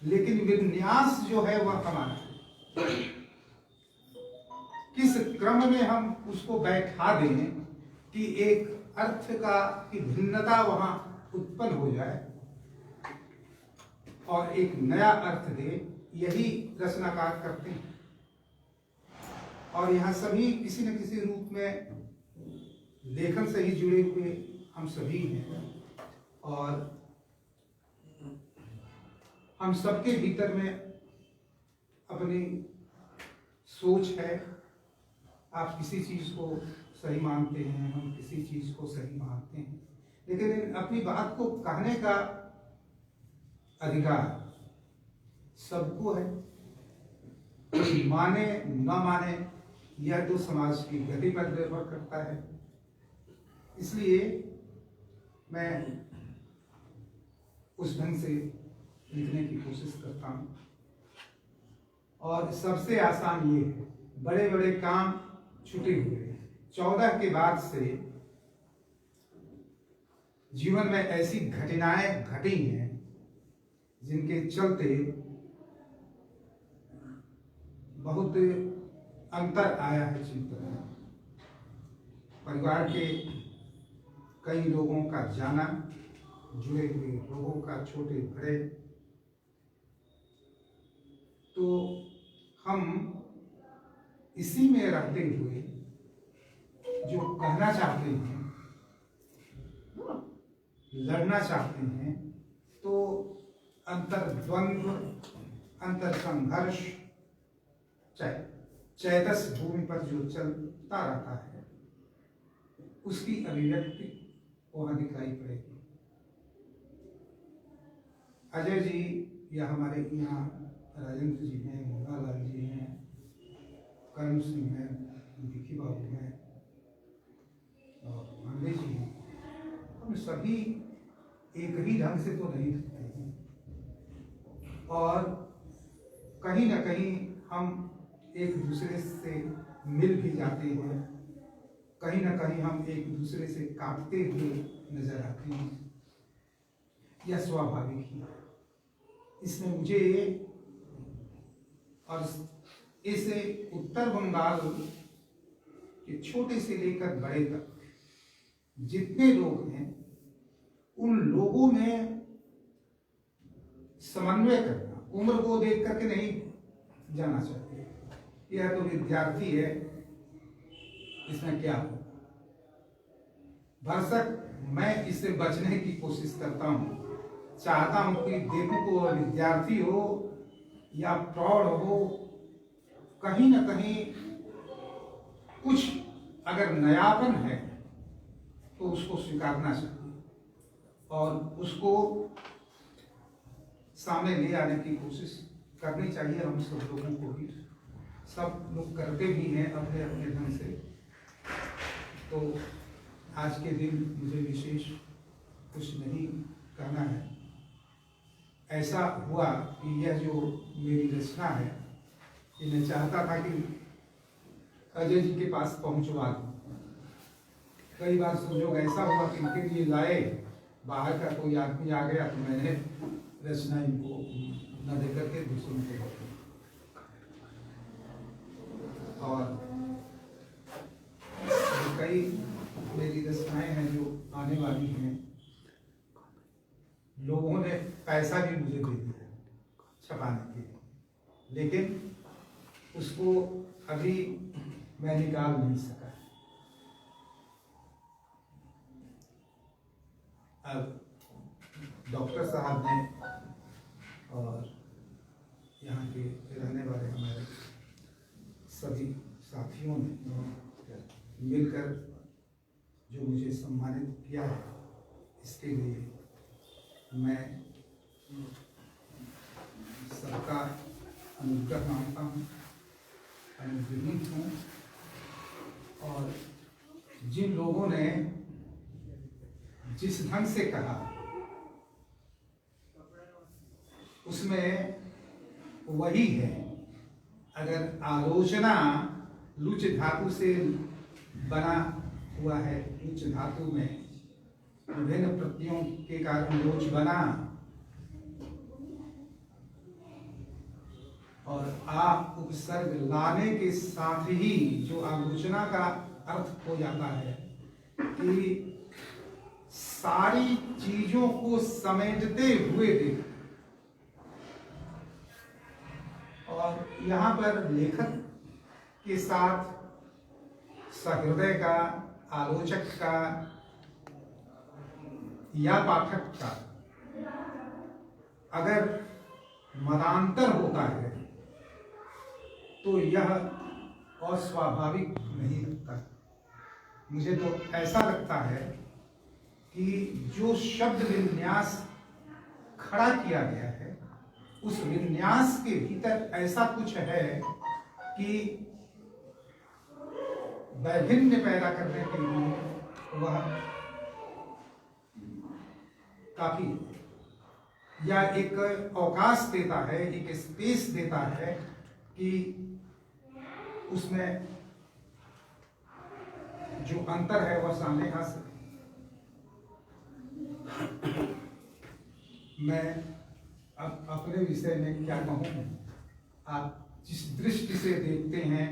लेकिन विन्यास जो है वह हमारा है। किस क्रम में हम उसको बैठा दें कि एक अर्थ का की भिन्नता वहां उत्पन्न हो जाए और एक नया अर्थ दे, यही रचनाकार करते हैं। और यहाँ सभी किसी न किसी रूप में लेखन से ही जुड़े हुए हम सभी हैं और हम सबके भीतर में अपनी सोच है। आप किसी चीज को सही मानते हैं, हम किसी चीज को सही मानते हैं, लेकिन अपनी बात को कहने का अधिकार सबको है। कोई माने न माने यह तो समाज की गति पर निर्भर करता है। इसलिए मैं उस ढंग से लिखने की कोशिश करता हूं और सबसे आसान ये है, बड़े बड़े काम छुटे हुए हैं। 14 के बाद से जीवन में ऐसी घटनाएं घटी हैं जिनके चलते बहुत अंतर आया है चिंतन में। परिवार के कई लोगों का जाना, जुड़े हुए लोगों का छोटे बड़े, तो हम इसी में रहते हुए जो कहना चाहते हैं, लड़ना चाहते हैं, तो अंतर्द्वंद्व, अंतर संघर्ष चैतस भूमि पर जो चलता रहता है उसकी अभिव्यक्ति वहां दिखाई पड़ेगी। अजय जी या हमारे यहाँ राजेंद्र जी हैं, मुन्नालाल जी हैं, करण सिंह हैं, विकी बाबू हैं और पांडे जी हैं, हम सभी एक ही ढंग से तो नहीं दिखते हैं और कहीं ना कहीं हम एक दूसरे से मिल भी जाते हैं, कहीं ना कहीं हम एक दूसरे से काटते हुए नजर आते हैं। यह स्वाभाविक ही है। इसमें मुझे और इस उत्तर बंगाल के छोटे से लेकर बड़े तक जितने लोग हैं, उन लोगों में समन्वय करना, उम्र को देख करके नहीं जाना चाहिए। यह तो विद्यार्थी है, इसमें क्या हो। भरसक मैं इससे बचने की कोशिश करता हूँ, चाहता हूँ कि देखो को विद्यार्थी हो या प्रौढ़ हो, कहीं ना कहीं कुछ अगर नयापन है तो उसको स्वीकारना चाहिए और उसको सामने ले आने की कोशिश करनी चाहिए। हम सब लोगों को भी, सब लोग करते भी हैं अपने अपने ढंग से। तो आज के दिन मुझे विशेष कुछ नहीं कहना है। ऐसा हुआ कि यह जो मेरी रचना है, ये मैं चाहता था कि अजय जी के पास पहुंचवा दूं। कई बार संयोग ऐसा हुआ कि इनके लिए लाए, बाहर का कोई आदमी आ गया तो मैंने रचना इनको न दे करके दूसरों को देते। और कई मेरी रचनाएं हैं जो आने वाली हैं, लोगों ने पैसा भी मुझे दे दिया छपाने के लिए, लेकिन उसको अभी मैं निकाल नहीं सका। अब डॉक्टर साहब ने और यहाँ के रहने वाले हमारे सभी साथियों ने मिलकर जो मुझे सम्मानित किया है, इसके लिए मैं सबका अनुग्रह मांगता हूँ, अनुग्रहित हूँ। और जिन लोगों ने जिस ढंग से कहा उसमें वही है। अगर आलोचना लुच धातु से बना हुआ है, लुच धातु में विभिन्न प्रत्ययों के कारण लोच बना, और आप उपसर्ग लाने के साथ ही जो आलोचना का अर्थ हो जाता है कि सारी चीजों को समेटते हुए देख। और यहाँ पर लेखक के साथ सहृदय का, आलोचक का या पाठक का अगर मतांतर होता है तो यह अस्वाभाविक नहीं लगता। मुझे तो ऐसा लगता है कि जो शब्द विन्यास खड़ा किया गया है, उस विन्यास के भीतर ऐसा कुछ है कि वैभिन्न पैदा करने के लिए वह काफी, या एक अवकाश देता है, एक स्पेस देता है कि उसमें जो अंतर है वह सामने आ सके। मैं अब अपने विषय में क्या कहूँ, आप जिस दृष्टि से देखते हैं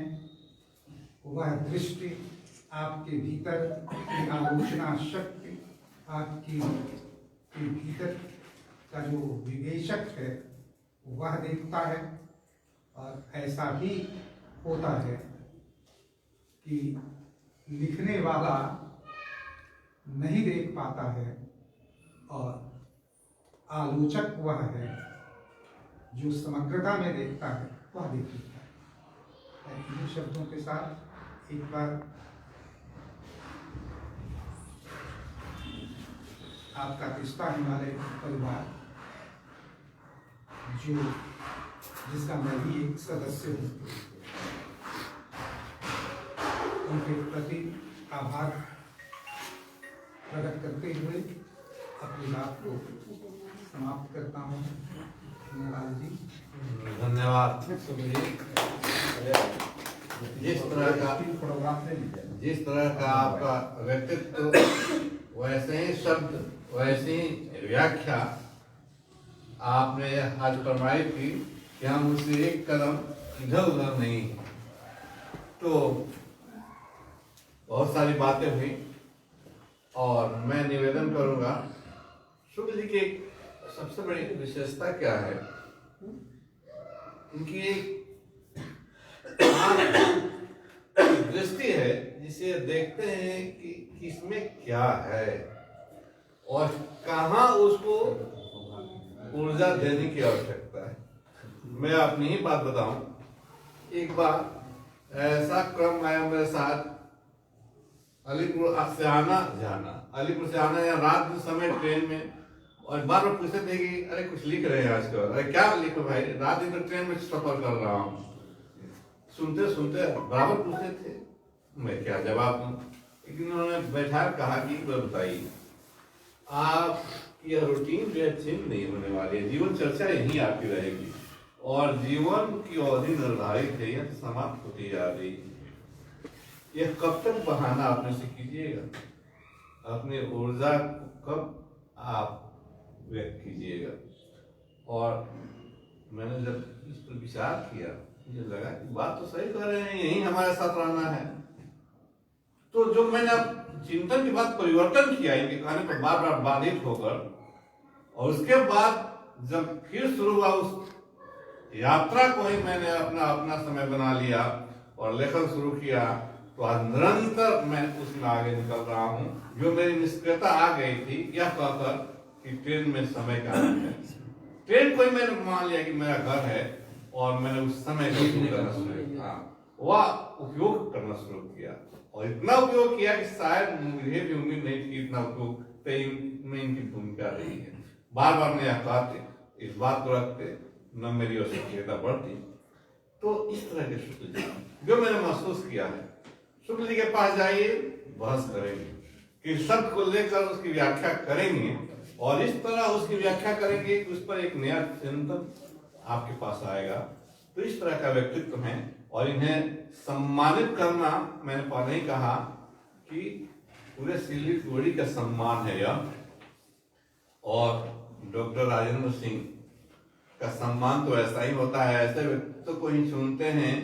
वह दृष्टि आपके भीतर की आलोचना शक्ति, आपकी के भीतर का जो विवेचक है वह देखता है। और ऐसा भी होता है कि लिखने वाला नहीं देख पाता है और आलोचक वह है जो समग्रता में देखता है, वह देख लेता है। इन शब्दों के साथ एक बार आपका रिश्ता हिमालय परिवार, जो जिसका मैं भी एक सदस्य हूँ, उनके प्रति आभार प्रकट करते हुए अपनी बात को समाप्त करता हूँ। धन्यवाद जी। धन्यवाद। जिस तरह का आपका व्यक्तित्व, वैसे ही शब्द, वैसी ही व्याख्या आपने आज फरमाई थी कि हम उससे एक कदम इधर उधर नहीं। तो बहुत सारी बातें हुई और मैं निवेदन करूंगा, शुक्ल जी की सबसे बड़ी विशेषता क्या है, उनकी दृष्टि है जिसे देखते हैं कि किसमें क्या है और कहाँ उसको ऊर्जा देने की आवश्यकता है। मैं अपनी ही बात बताऊं, एक बार ऐसा क्रम आया मेरे साथ, अलीपुर से आना या रात के समय ट्रेन में, और बार बार पूछते थे कि अरे कुछ लिख रहे हैं आजकल, अरे क्या लिखो भाई, रात दिन तो ट्रेन में सफर कर रहा हूँ। सुनते सुनते बराबर पूछते थे, मैं क्या जवाब दूं। लेकिन उन्होंने बैठा कहा कि बताइए, आप यह रूटीन जो है चेंज नहीं होने वाली है, जीवन चर्चा यहीं आती रहेगी और जीवन की अवधि निर्धारित है, यह समाप्त होती जा रही है। यह कब तक बहाना अपने से कीजिएगा, अपनी ऊर्जा को कब आप व्यक्त कीजिएगा। और मैंने जब इस पर विचार किया, मुझे लगा कि बात तो सही कर रहे हैं, यही हमारे साथ रहना है। तो जो मैंने अब चिंतन के बाद परिवर्तन किया इनके कहने पर बार बार बाधित होकर, और उसके बाद जब फिर शुरू हुआ उस यात्रा को ही मैंने अपना समय बना लिया और लेखन शुरू किया, तो आज निरंतर मैं उसमें आगे निकल रहा हूँ। जो मेरी निष्क्रियता आ गई थी यह कहकर कि ट्रेन में समय का है, ट्रेन को ही मैंने मान लिया कि मेरा घर है, और मैंने उस समय का उपयोग करना शुरू किया, वह उपयोग करना शुरू किया, और इतना उपयोग किया कि शायद मुझे भी उम्मीद नहीं थी इतना उपयोग में इनकी भूमिका रही है। बार बार मैं यह कहते, इस बात को रखते, न मेरी और सक्रियता बढ़ती। तो इस तरह के शुक्ल जी जो मैंने महसूस किया है, शुक्ल जी के पास जाइए, बहस करेंगे कि शब्द को लेकर उसकी व्याख्या करेंगे, और इस तरह उसकी व्याख्या करेंगे कि उस पर एक नया चिंतन आपके पास आएगा। तो इस तरह का व्यक्तित्व है, और इन्हें सम्मानित करना, मैंने पहले ही कहा कि पूरे सिलीगुड़ी का सम्मान है यह, और डॉक्टर राजेंद्र सिंह का सम्मान तो ऐसा ही होता है, ऐसे व्यक्तित्व को ही चुनते हैं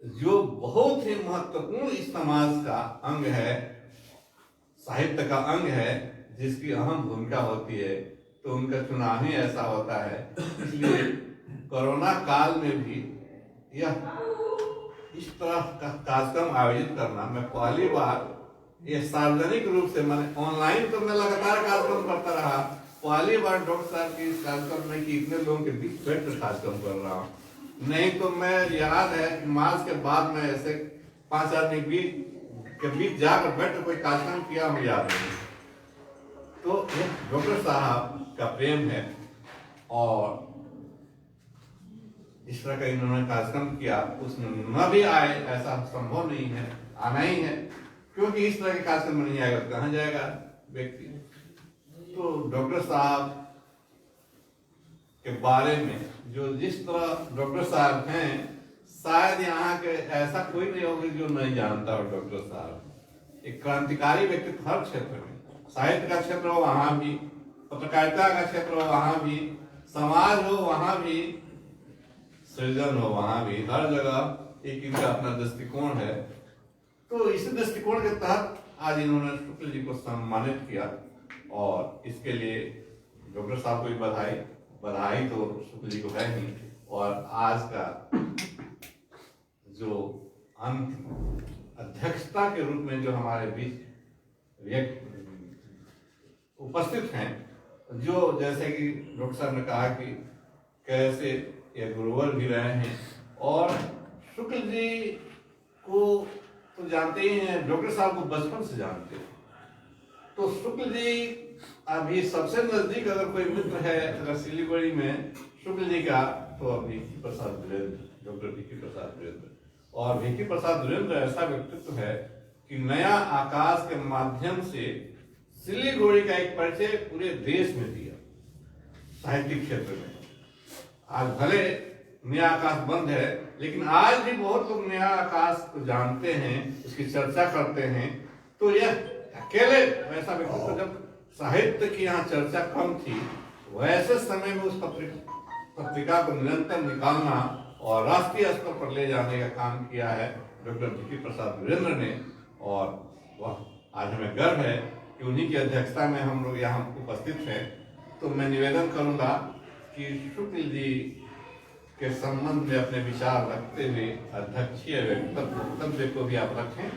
जो बहुत ही महत्वपूर्ण इस समाज का अंग है, साहित्य का अंग है, जिसकी अहम भूमिका होती है। तो उनका चुनाव ही ऐसा होता है। इसलिए कोरोना काल में भी यह इस तरह का कार्यक्रम आयोजित करना, मैं पहली बार ये सार्वजनिक रूप से, मैंने ऑनलाइन तो मैं लगातार कार्यक्रम करता रहा, पहली बार डॉक्टर साहब की इस कार्यक्रम में कि इतने लोगों के बीच बैठकर कार्यक्रम कर रहा हूँ। नहीं तो मैं, याद है कि मार्च के बाद में ऐसे 5 आदमी के बीच जाकर बैठ कोई कार्यक्रम किया, मुझे याद नहीं। तो ये डॉक्टर साहब का प्रेम है, और इस तरह का इन्होंने कार्यक्रम किया, उसमें न भी आए ऐसा संभव नहीं है, आना ही है, क्योंकि इस तरह के कार्यक्रम में नहीं आएगा तो कहाँ जाएगा व्यक्ति। तो डॉक्टर साहब के बारे में जो जिस तरह डॉक्टर साहब हैं, शायद यहाँ के ऐसा कोई नहीं होगा जो नहीं जानता हो डॉक्टर साहब। एक क्रांतिकारी व्यक्तित्व हर क्षेत्र में, साहित्य का क्षेत्र हो वहां भी, पत्रकारिता का क्षेत्र हो वहां भी, समाज हो वहां भी, सृजन हो वहां भी, हर जगह एक इनका अपना दृष्टिकोण है। तो इसी दृष्टिकोण के तहत आज इन्होंने शुक्ल जी को सम्मानित किया, और इसके लिए डॉक्टर साहब को भी बधाई तो शुक्ल जी को है ही, और आज का जो अंत अध्यक्षता के रूप में जो हमारे बीच उपस्थित हैं, जो जैसे कि डॉक्टर साहब ने कहा कि कैसे ये गुरुवर भी रहे हैं, और शुक्ल जी को तो जानते ही हैं, डॉक्टर साहब को बचपन से जानते हैं। तो शुक्ल जी अभी सबसे नजदीक अगर कोई मित्र है अगर सिलीगुड़ी में शुक्ल जी का, तो अभी प्रसाद वीरेंद्र, डॉक्टर भिक्की प्रसाद वीरेंद्र। और भिक्की प्रसाद वीरेंद्र ऐसा व्यक्तित्व है कि नया आकाश के माध्यम से सिलीगुड़ी का एक परिचय पूरे देश में दिया साहित्यिक क्षेत्र में। आज भले नया आकाश बंद है, लेकिन आज भी बहुत लोग नया आकाश को जानते हैं, उसकी चर्चा करते हैं। तो यह अकेले वैसा व्यक्तित्व, जब साहित्य की यहाँ चर्चा कम थी, वैसे समय में उस पत्रिका को निरंतर निकालना और राष्ट्रीय स्तर पर ले जाने का काम किया है डॉक्टर भिक्की प्रसाद वीरेंद्र ने। और वह आज हमें गर्व है कि उन्हीं की अध्यक्षता में हम लोग यहाँ उपस्थित हैं। तो मैं निवेदन करूंगा कि शुक्ल जी के संबंध में अपने विचार रखते हुए अध्यक्षीय वक्तव्य को भी आप रखें।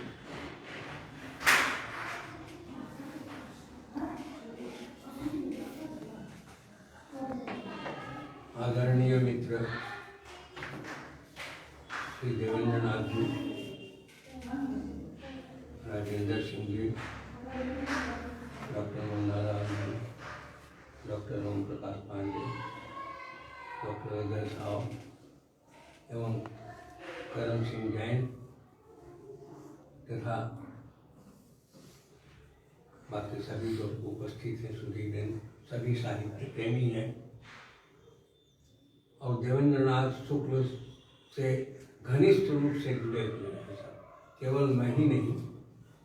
आदरणीय मित्र श्री देवेंद्र नाथ जी, राजेंद्र सिंह जी, डॉक्टर मुन्नालाल जी, डॉक्टर ओम प्रकाश पांडे, डॉक्टर अजय साहब एवं करम सिंह जैन तथा बाकी सभी लोग उपस्थित हैं, सुधीर, सभी साहित्य प्रेमी हैं। और देवेंद्र नाथ शुक्ल से घनिष्ठ रूप से जुड़े हुए हैं। केवल मैं ही नहीं,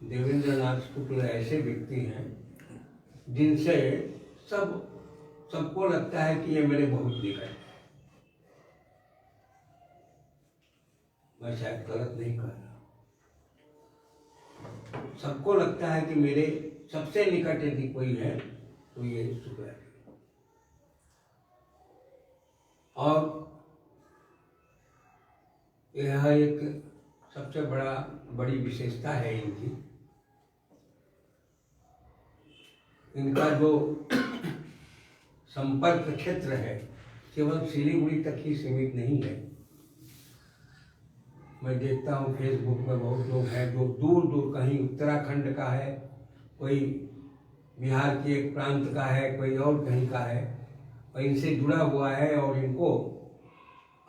देवेंद्र नाथ शुक्ल ऐसे व्यक्ति हैं जिनसे सबको लगता है कि ये मेरे बहुत निकट, मैं शायद गलत नहीं कह रहा। सबको लगता है कि मेरे सबसे निकट यदि कोई है तो ये सुब्रह है। और यह एक सबसे बड़ी विशेषता है इनकी। इनका जो संपर्क क्षेत्र है केवल सिलीगुड़ी तक ही सीमित नहीं है। मैं देखता हूँ फेसबुक में बहुत लोग हैं जो दूर दूर, कहीं उत्तराखंड का है, कोई बिहार के एक प्रांत का है, कोई और कहीं का है, और इनसे जुड़ा हुआ है और इनको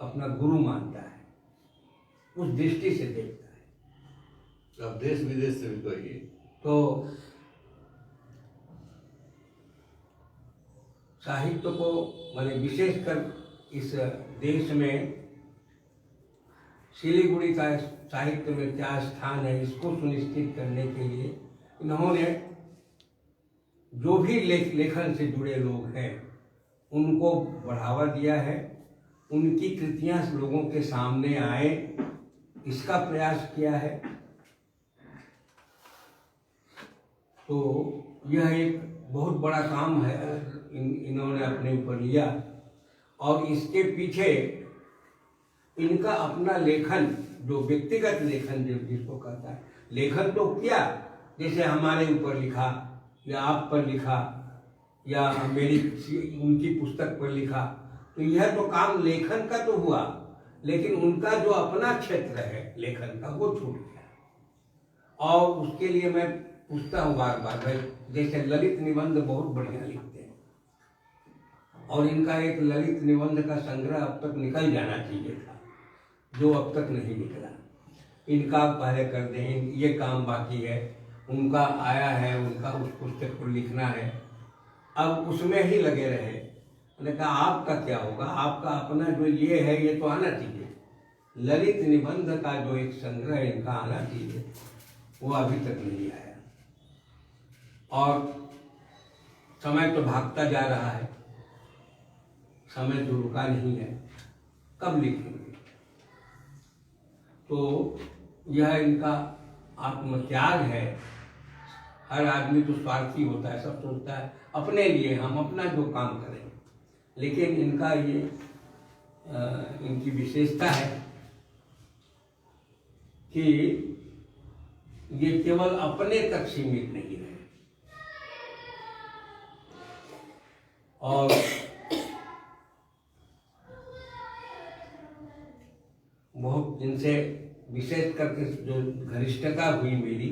अपना गुरु मानता है, उस दृष्टि से देखता है। अब देश विदेश से भी कहिए तो साहित्य को मैंने विशेषकर इस देश में सिलीगुड़ी का साहित्य में क्या स्थान है इसको सुनिश्चित करने के लिए इन्होंने जो भी लेखन से जुड़े लोग हैं उनको बढ़ावा दिया है। उनकी कृतियां लोगों के सामने आए इसका प्रयास किया है। तो यह एक बहुत बड़ा काम है इन्होंने अपने ऊपर लिया। और इसके पीछे इनका अपना लेखन, जो व्यक्तिगत लेखन जिसको कहता है, लेखन तो किया, जैसे हमारे ऊपर लिखा या आप पर लिखा या मेरी उनकी पुस्तक पर लिखा, तो यह तो काम लेखन का तो हुआ, लेकिन उनका जो अपना क्षेत्र है लेखन का वो छूट गया। और उसके लिए मैं पूछता हूँ बार बार, भाई जैसे ललित निबंध बहुत बढ़िया लिखते हैं और इनका एक ललित निबंध का संग्रह अब तक निकल जाना चाहिए था, जो अब तक नहीं निकला। इनका पहले कर दें, ये काम बाकी है, उनका आया है, उनका उस पुस्तक को लिखना है, अब उसमें ही लगे रहे। मैंने कहा आपका क्या होगा, आपका अपना जो ये है ये तो आना चाहिए। ललित निबंध का जो एक संग्रह इनका आना चाहिए वो अभी तक नहीं आया। और समय तो भागता जा रहा है, समय तो रुका नहीं है, कब लिखेंगे। तो यह इनका आत्मत्याग है। हर आदमी तो स्वार्थी होता है, सब सोचता है अपने लिए, हम अपना जो काम करें, लेकिन इनका ये इनकी विशेषता है कि ये केवल अपने तक सीमित नहीं है। और बहुत जिनसे विशेष करके जो घनिष्ठता हुई मेरी,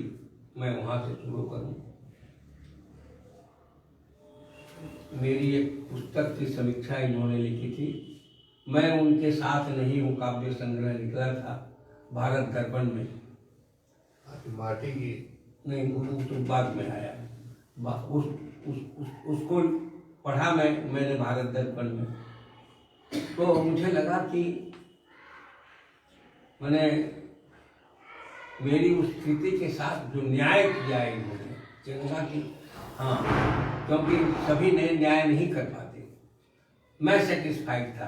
मैं वहां से शुरू करूं। मेरी एक पुस्तक की समीक्षा इन्होंने लिखी थी, मैं उनके साथ नहीं हूँ, काव्य संग्रह निकला था भारत दर्पण में। माटी की नहीं, वो तो बाद में आया। उसको पढ़ा मैंने भारत दर्पण में, तो मुझे लगा कि मैंने मेरी उस स्थिति के साथ जो न्याय किया है इन्होंने, लगा कि हाँ, क्योंकि सभी ने न्याय नहीं कर पाते। मैं सेटिस्फाइड था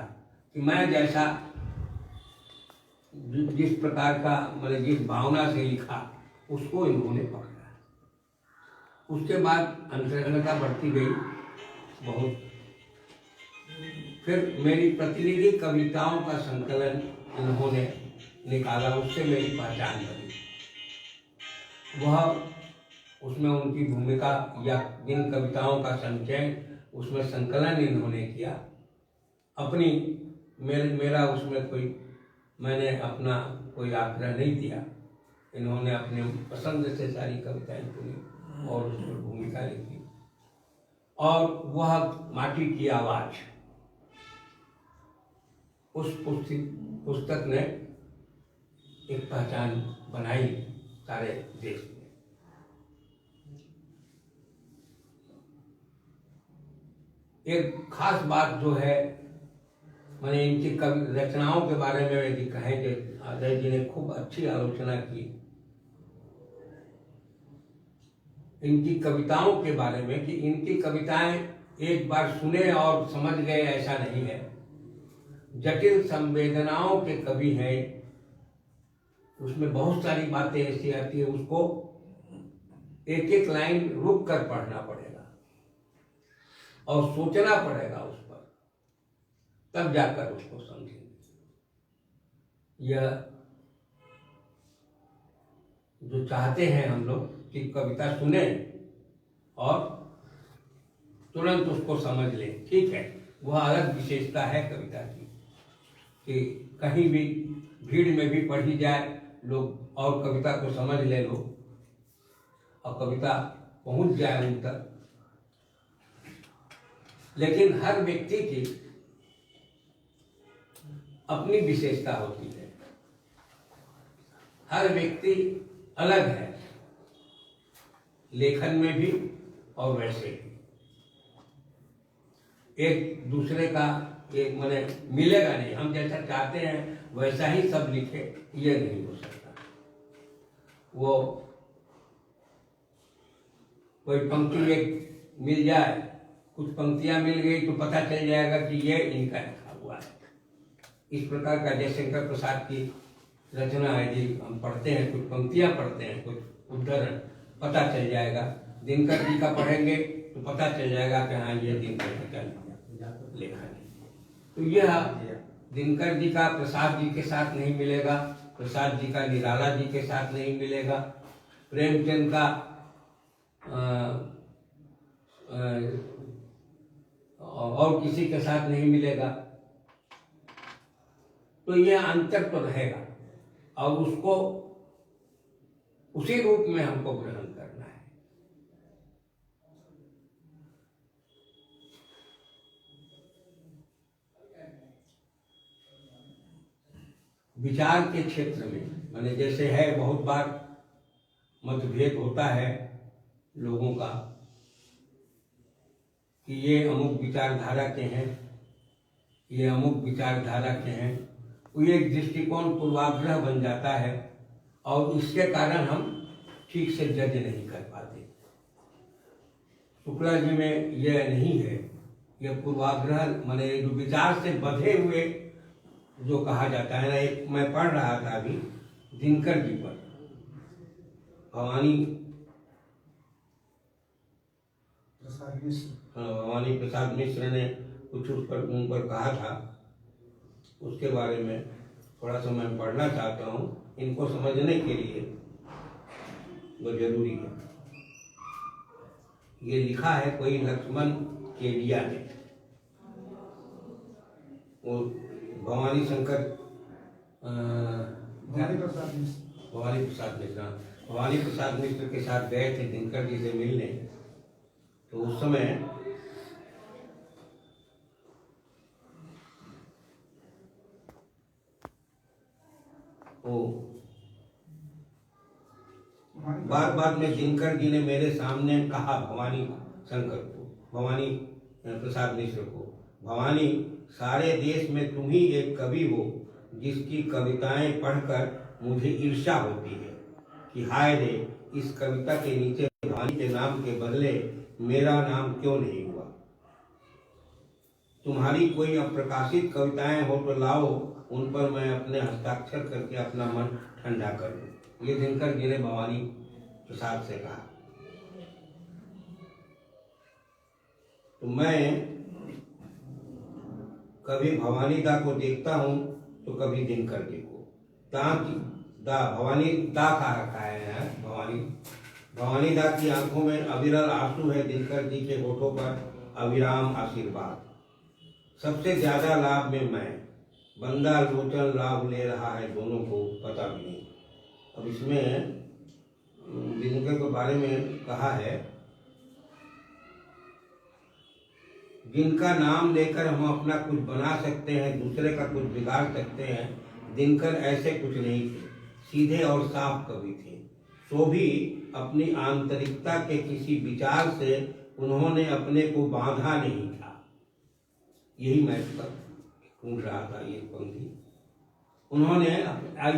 कि मैं जैसा जिस प्रकार का मैंने जिस भावना से लिखा उसको इन्होंने पकड़ा। उसके बाद अंतरंगता बढ़ती गई बहुत। फिर मेरी प्रतिनिधि कविताओं का संकलन इन्होंने निकाला, उससे मेरी पहचान बनी। वह उसमें उनकी भूमिका या जिन कविताओं का संचय उसमें संकलन इन्होंने किया। अपनी मेरा उसमें कोई, मैंने अपना कोई आग्रह नहीं दिया। इन्होंने अपने पसंद से सारी कविताएं चुनी और उसमें भूमिका लिखी। और वह माटी की आवाज, उस पुस्तक ने एक पहचान बनाई सारे देश में। एक खास बात जो है, मैंने इनकी रचनाओं के बारे में यदि कहें कि अजय जी ने खूब अच्छी आलोचना की इनकी कविताओं के बारे में, कि इनकी कविताएं एक बार सुने और समझ गए ऐसा नहीं है। जटिल संवेदनाओं के कवि हैं उसमें बहुत सारी बातें ऐसी आती है, उसको एक एक लाइन रुक कर पढ़ना पड़ेगा और सोचना पड़ेगा उस पर, तब जाकर उसको समझेंगे। यह जो चाहते हैं हम लोग कि कविता सुने और तुरंत उसको समझ लें, ठीक है, वह अलग विशेषता है कविता की कि कहीं भी भीड़ में भी पढ़ी जाए लोग और कविता को समझ ले लोग और कविता पहुंच जाए उन तक। लेकिन हर व्यक्ति की अपनी विशेषता होती है, हर व्यक्ति अलग है, लेखन में भी और वैसे भी। एक दूसरे का एक माने मिलेगा नहीं, हम जैसा चाहते हैं वैसा ही सब लिखे, ये नहीं हो सकता। वो कोई पंक्ति एक मिल जाए, कुछ पंक्तियां मिल गई तो पता चल जाएगा कि ये इनका लिखा हुआ है। इस प्रकार का जयशंकर प्रसाद की रचना है जी, हम पढ़ते हैं, कुछ पंक्तियां पढ़ते हैं, कुछ उद्धरण, पता चल जाएगा। दिनकर जी का पढ़ेंगे तो पता चल जाएगा कि हाँ ये दिनकर जी का लेखन है। तो यह दिनकर जी का प्रसाद जी के साथ नहीं मिलेगा, प्रसाद जी का निराला जी के साथ नहीं मिलेगा, प्रेमचंद का और किसी के साथ नहीं मिलेगा। तो यह अंतर तो रहेगा और उसको उसी रूप में हमको ग्रहण करना है। विचार के क्षेत्र में माने जैसे है, बहुत बार मतभेद होता है लोगों का कि ये अमुक विचारधारा के हैं, ये अमुक विचारधारा के हैं। वो एक दृष्टिकोण पूर्वाग्रह बन जाता है और इसके कारण हम ठीक से जज नहीं कर पाते। शुक्ला जी में यह नहीं है, यह पूर्वाग्रह माने जो विचार से बंधे हुए जो कहा जाता है ना। एक मैं पढ़ रहा था अभी दिनकर जी पर, भवानी प्रसाद मिश्र ने कुछ उस पर उन पर कहा था, उसके बारे में थोड़ा सा मैं पढ़ना चाहता हूँ, इनको समझने के लिए वो जरूरी है। ये लिखा है कोई लक्ष्मण केडिया ने, वो भवानी प्रसाद मिश्र के साथ गए थे दिनकर जी से मिलने। तो उस समय बात में दिनकर जी ने मेरे सामने कहा भवानी शंकर को, भवानी प्रसाद मिश्र को, भवानी सारे देश में तुम ही एक कवि हो जिसकी कविताएं पढ़कर मुझे ईर्ष्या होती है कि हाय रे, इस कविता के नीचे भवानी के नाम के बदले मेरा नाम क्यों नहीं हुआ। तुम्हारी कोई अप्रकाशित कविताएं हो तो लाओ, उन पर मैं अपने हस्ताक्षर करके अपना मन ठंडा कर दूं। ये दिनकर जी ने भवानी प्रसाद से कहा। तो मैं कभी भवानी दा को देखता हूं तो कभी दिनकर जी को। भवानी दा का रखा है भवानी दा की आंखों में अविरल आंसू है, दिनकर जी के होठों पर अविराम आशीर्वाद। सबसे ज्यादा लाभ में मैं, बंदा लोचन लाभ ले रहा है, दोनों को पता भी नहीं। अब इसमें दिनकर के बारे में कहा है, जिनका नाम लेकर हम अपना कुछ बना सकते हैं, दूसरे का कुछ बिगाड़ सकते हैं, दिनकर ऐसे कुछ नहीं थे, सीधे और साफ कवि थे। सो भी अपनी आंतरिकता के किसी विचार से उन्होंने अपने को बांधा नहीं था। यही मैं ढूंढ रहा था ये पंक्ति। उन्होंने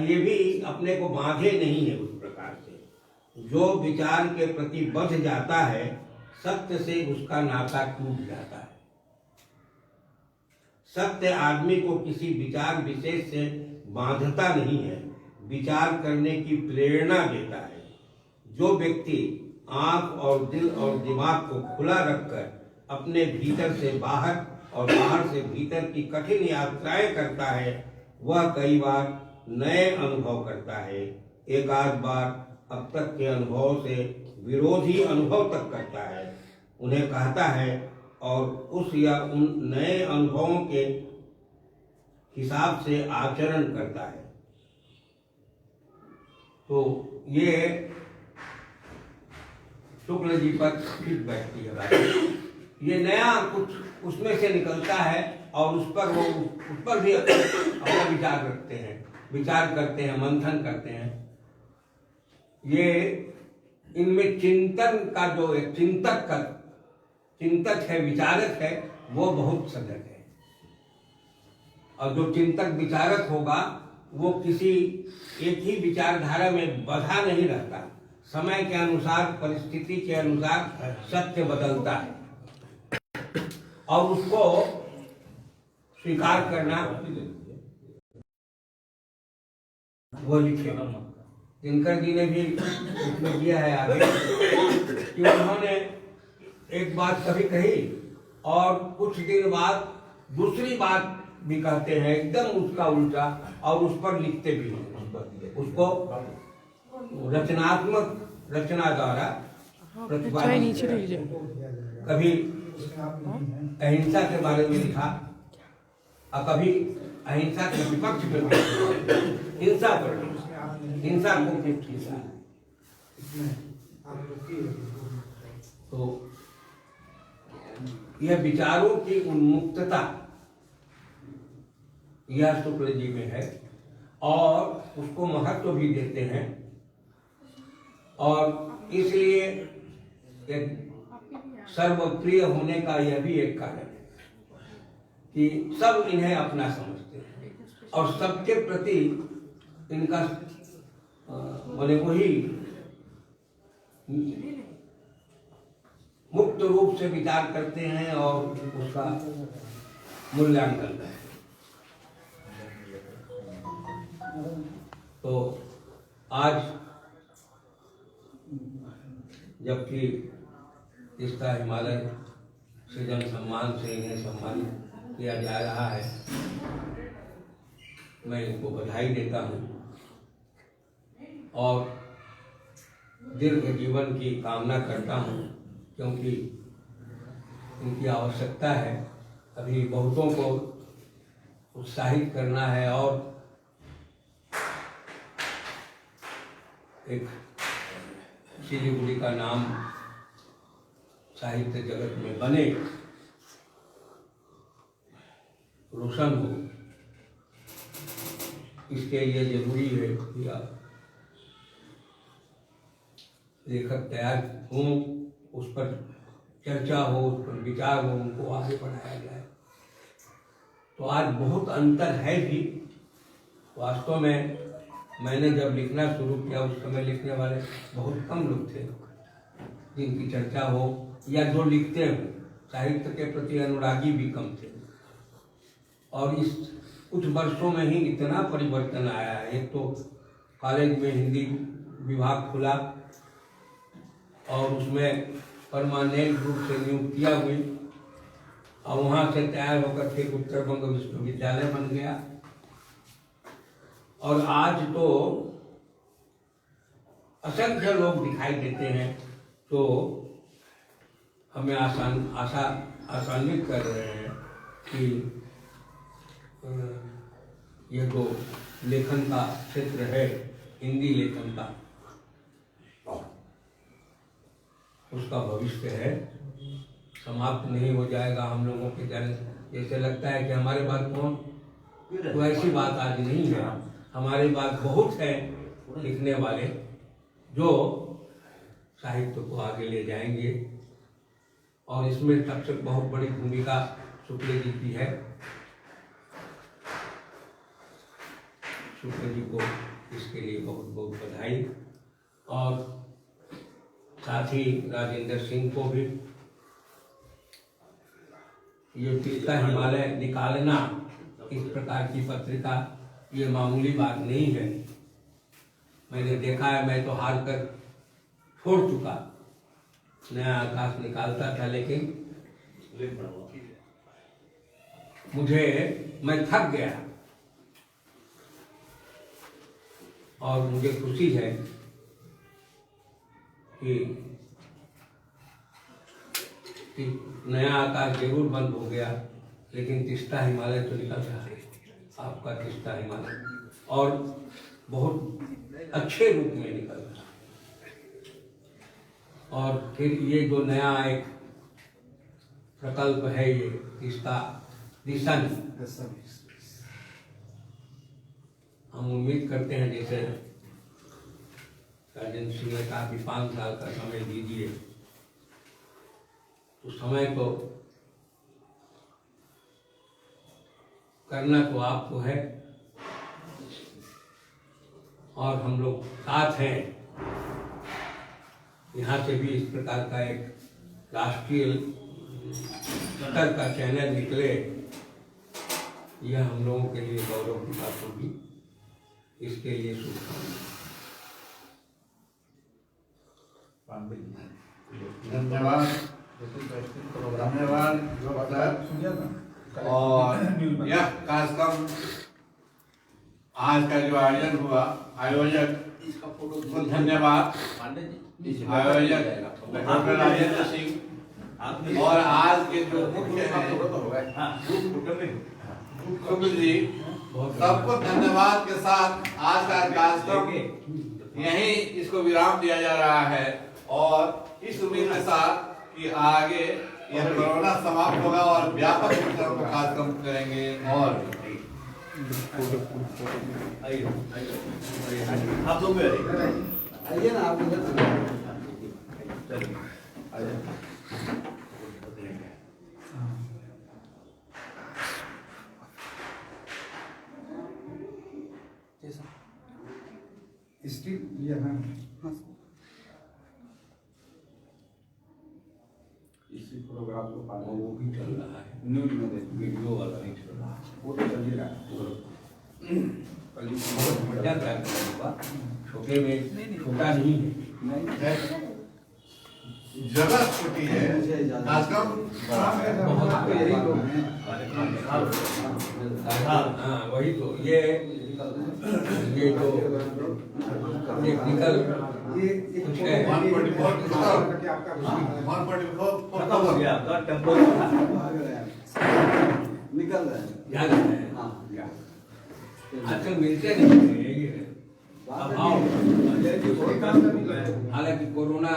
ये भी अपने को बांधे नहीं है उस प्रकार से। जो विचार के प्रति बंध जाता है, सत्य से उसका नाता टूट जाता है। सत्य आदमी को किसी विचार विशेष से बांधता नहीं है, विचार करने की प्रेरणा देता है। जो व्यक्ति आंख और दिल और दिमाग को खुला रखकर अपने भीतर से बाहर और बाहर से भीतर की कठिन यात्राएं करता है, वह कई बार नए अनुभव करता है। एक आध बार अब तक के अनुभव से विरोधी अनुभव तक करता है, उन्हें कहता है और उस या उन नए अनुभवों के हिसाब से आचरण करता है। तो ये शुक्ल जी पर फिट बैठती है बात। ये नया कुछ उसमें से निकलता है और उस पर भी अपना विचार रखते हैं, विचार करते हैं, मंथन करते हैं। ये इनमें चिंतन का जो एक चिंतक है, विचारक है, वो बहुत सजग है। और जो चिंतक विचारक होगा वो किसी एक ही विचारधारा में बंधा नहीं रहता। समय के अनुसार, परिस्थिति के अनुसार सत्य बदलता है और उसको स्वीकार करना वो लिखे। दिनकर जी ने भी उसमें दिया है आगे कि उन्होंने एक बात कभी कही और कुछ दिन बाद दूसरी बात भी कहते हैं, एकदम उसका उल्टा, और उस पर लिखते भी हैं। उसको रचना द्वारा प्रतिपादित किया। कभी अहिंसा के बारे में लिखा और कभी अहिंसा के विपक्ष में हिंसा पर, हिंसा को किया। तो यह विचारों की उन्मुक्तता यह शुक्ल जी में है और उसको महत्व भी देते हैं। और इसलिए एक सर्वप्रिय होने का यह भी एक कारण है कि सब इन्हें अपना समझते हैं और सबके प्रति इनका माने वही मुक्त रूप से विचार करते हैं और उसका मूल्यांकन करते हैं। तो आज जबकि इसका हिमालय सृजन सम्मान से इन्हें सम्मानित किया जा रहा है, मैं इनको बधाई देता हूँ और दीर्घ जीवन की कामना करता हूँ, क्योंकि इनकी आवश्यकता है। अभी बहुतों को उत्साहित करना है और एक सिलीगुड़ी का नाम साहित्य जगत में बने, रोशन हो। इसके लिए जरूरी है कि आप लेखक तैयार हों, उस पर चर्चा हो, उस पर विचार हो, उनको आगे बढ़ाया जाए। तो आज बहुत अंतर है भी। वास्तव में मैंने जब लिखना शुरू किया उस समय लिखने वाले बहुत कम लोग थे जिनकी चर्चा हो या जो लिखते हो। साहित्य के प्रति अनुरागी भी कम थे और इस कुछ वर्षों में ही इतना परिवर्तन आया है। एक तो कॉलेज में हिंदी विभाग खुला और उसमें परमानेंट रूप से नियुक्तियाँ हुई और वहाँ से तैयार होकर फिर उत्तर बंग विश्वविद्यालय बन गया। और आज तो असंख्य लोग दिखाई देते हैं, तो हमें आसान्वित कर रहे हैं कि यह जो लेखन का क्षेत्र है, हिंदी लेखन का, उसका भविष्य है, समाप्त नहीं हो जाएगा। हम लोगों के जैसे लगता है कि हमारे बाद कौन, तो ऐसी बात आज नहीं है। हमारे पास बहुत है लिखने वाले जो साहित्य को आगे ले जाएंगे और इसमें सबसे बहुत बड़ी भूमिका शुक्ल जी की है। शुक्ल जी को इसके लिए बहुत बहुत बधाई और साथ ही राजेंद्र सिंह को भी। ये तिलका हिमालय निकालना, इस प्रकार की पत्रिका, ये मामूली बात नहीं है मैंने देखा है, मैं तो हार कर छोड़ चुका, नया आकाश निकालता था, लेकिन मैं थक गया। और मुझे खुशी है कि नया आकाश जरूर बंद हो गया, लेकिन तिस्ता हिमालय तो निकल रहा है, आपका तिस्ता हिमालय, और बहुत अच्छे रूप में निकल रहा है। और फिर ये जो नया एक प्रकल्प है, ये तिस्ता दिशन, हम उम्मीद करते हैं, जैसे राजेंद्र सिंह ने कहा कि 5 साल का समय दीजिए, तो समय को करना तो आपको है, और हम लोग साथ हैं। यहाँ से भी इस प्रकार का एक राष्ट्रीय स्तर का चैनल निकले, यह हम लोगों के लिए गौरव की बात होगी। इसके लिए शुभकामनाएं। धन्यवाद और यह कार्यक्रम आज का जो आयोजन हुआ, आयोजक को धन्यवाद, आयोजक डॉक्टर राजेंद्र सिंह और आज के जो मुख्य हैं सुमित जी, सबको धन्यवाद के साथ आज का कार्यक्रम यहीं इसको विराम दिया जा रहा है, और इस उम्मीद के साथ कि आगे यह कोरोना समाप्त होगा और व्यापक स्तर पर कार्यक्रम करेंगे। और आप लोग आइए ना, आप स्टिल ये है इसी प्रोग्राम को पालन वो भी चल रहा है, न्यूज में देखिए, वीडियो वाला नहीं चल रहा है। वो तो चल ही रहा है। बहुत बढ़िया कार्यक्रम हुआ, छोटे में छोटा नहीं है। जगह छोटी है, कार्यक्रम आपको यही लोग हैं। हाँ, वही तो ये जो टेक्निकल ये कुछ है, 144 निकल रहे हैं। याद है, हाँ, आजकल मिलते नहीं है, ये अभाव। हालांकि कोरोना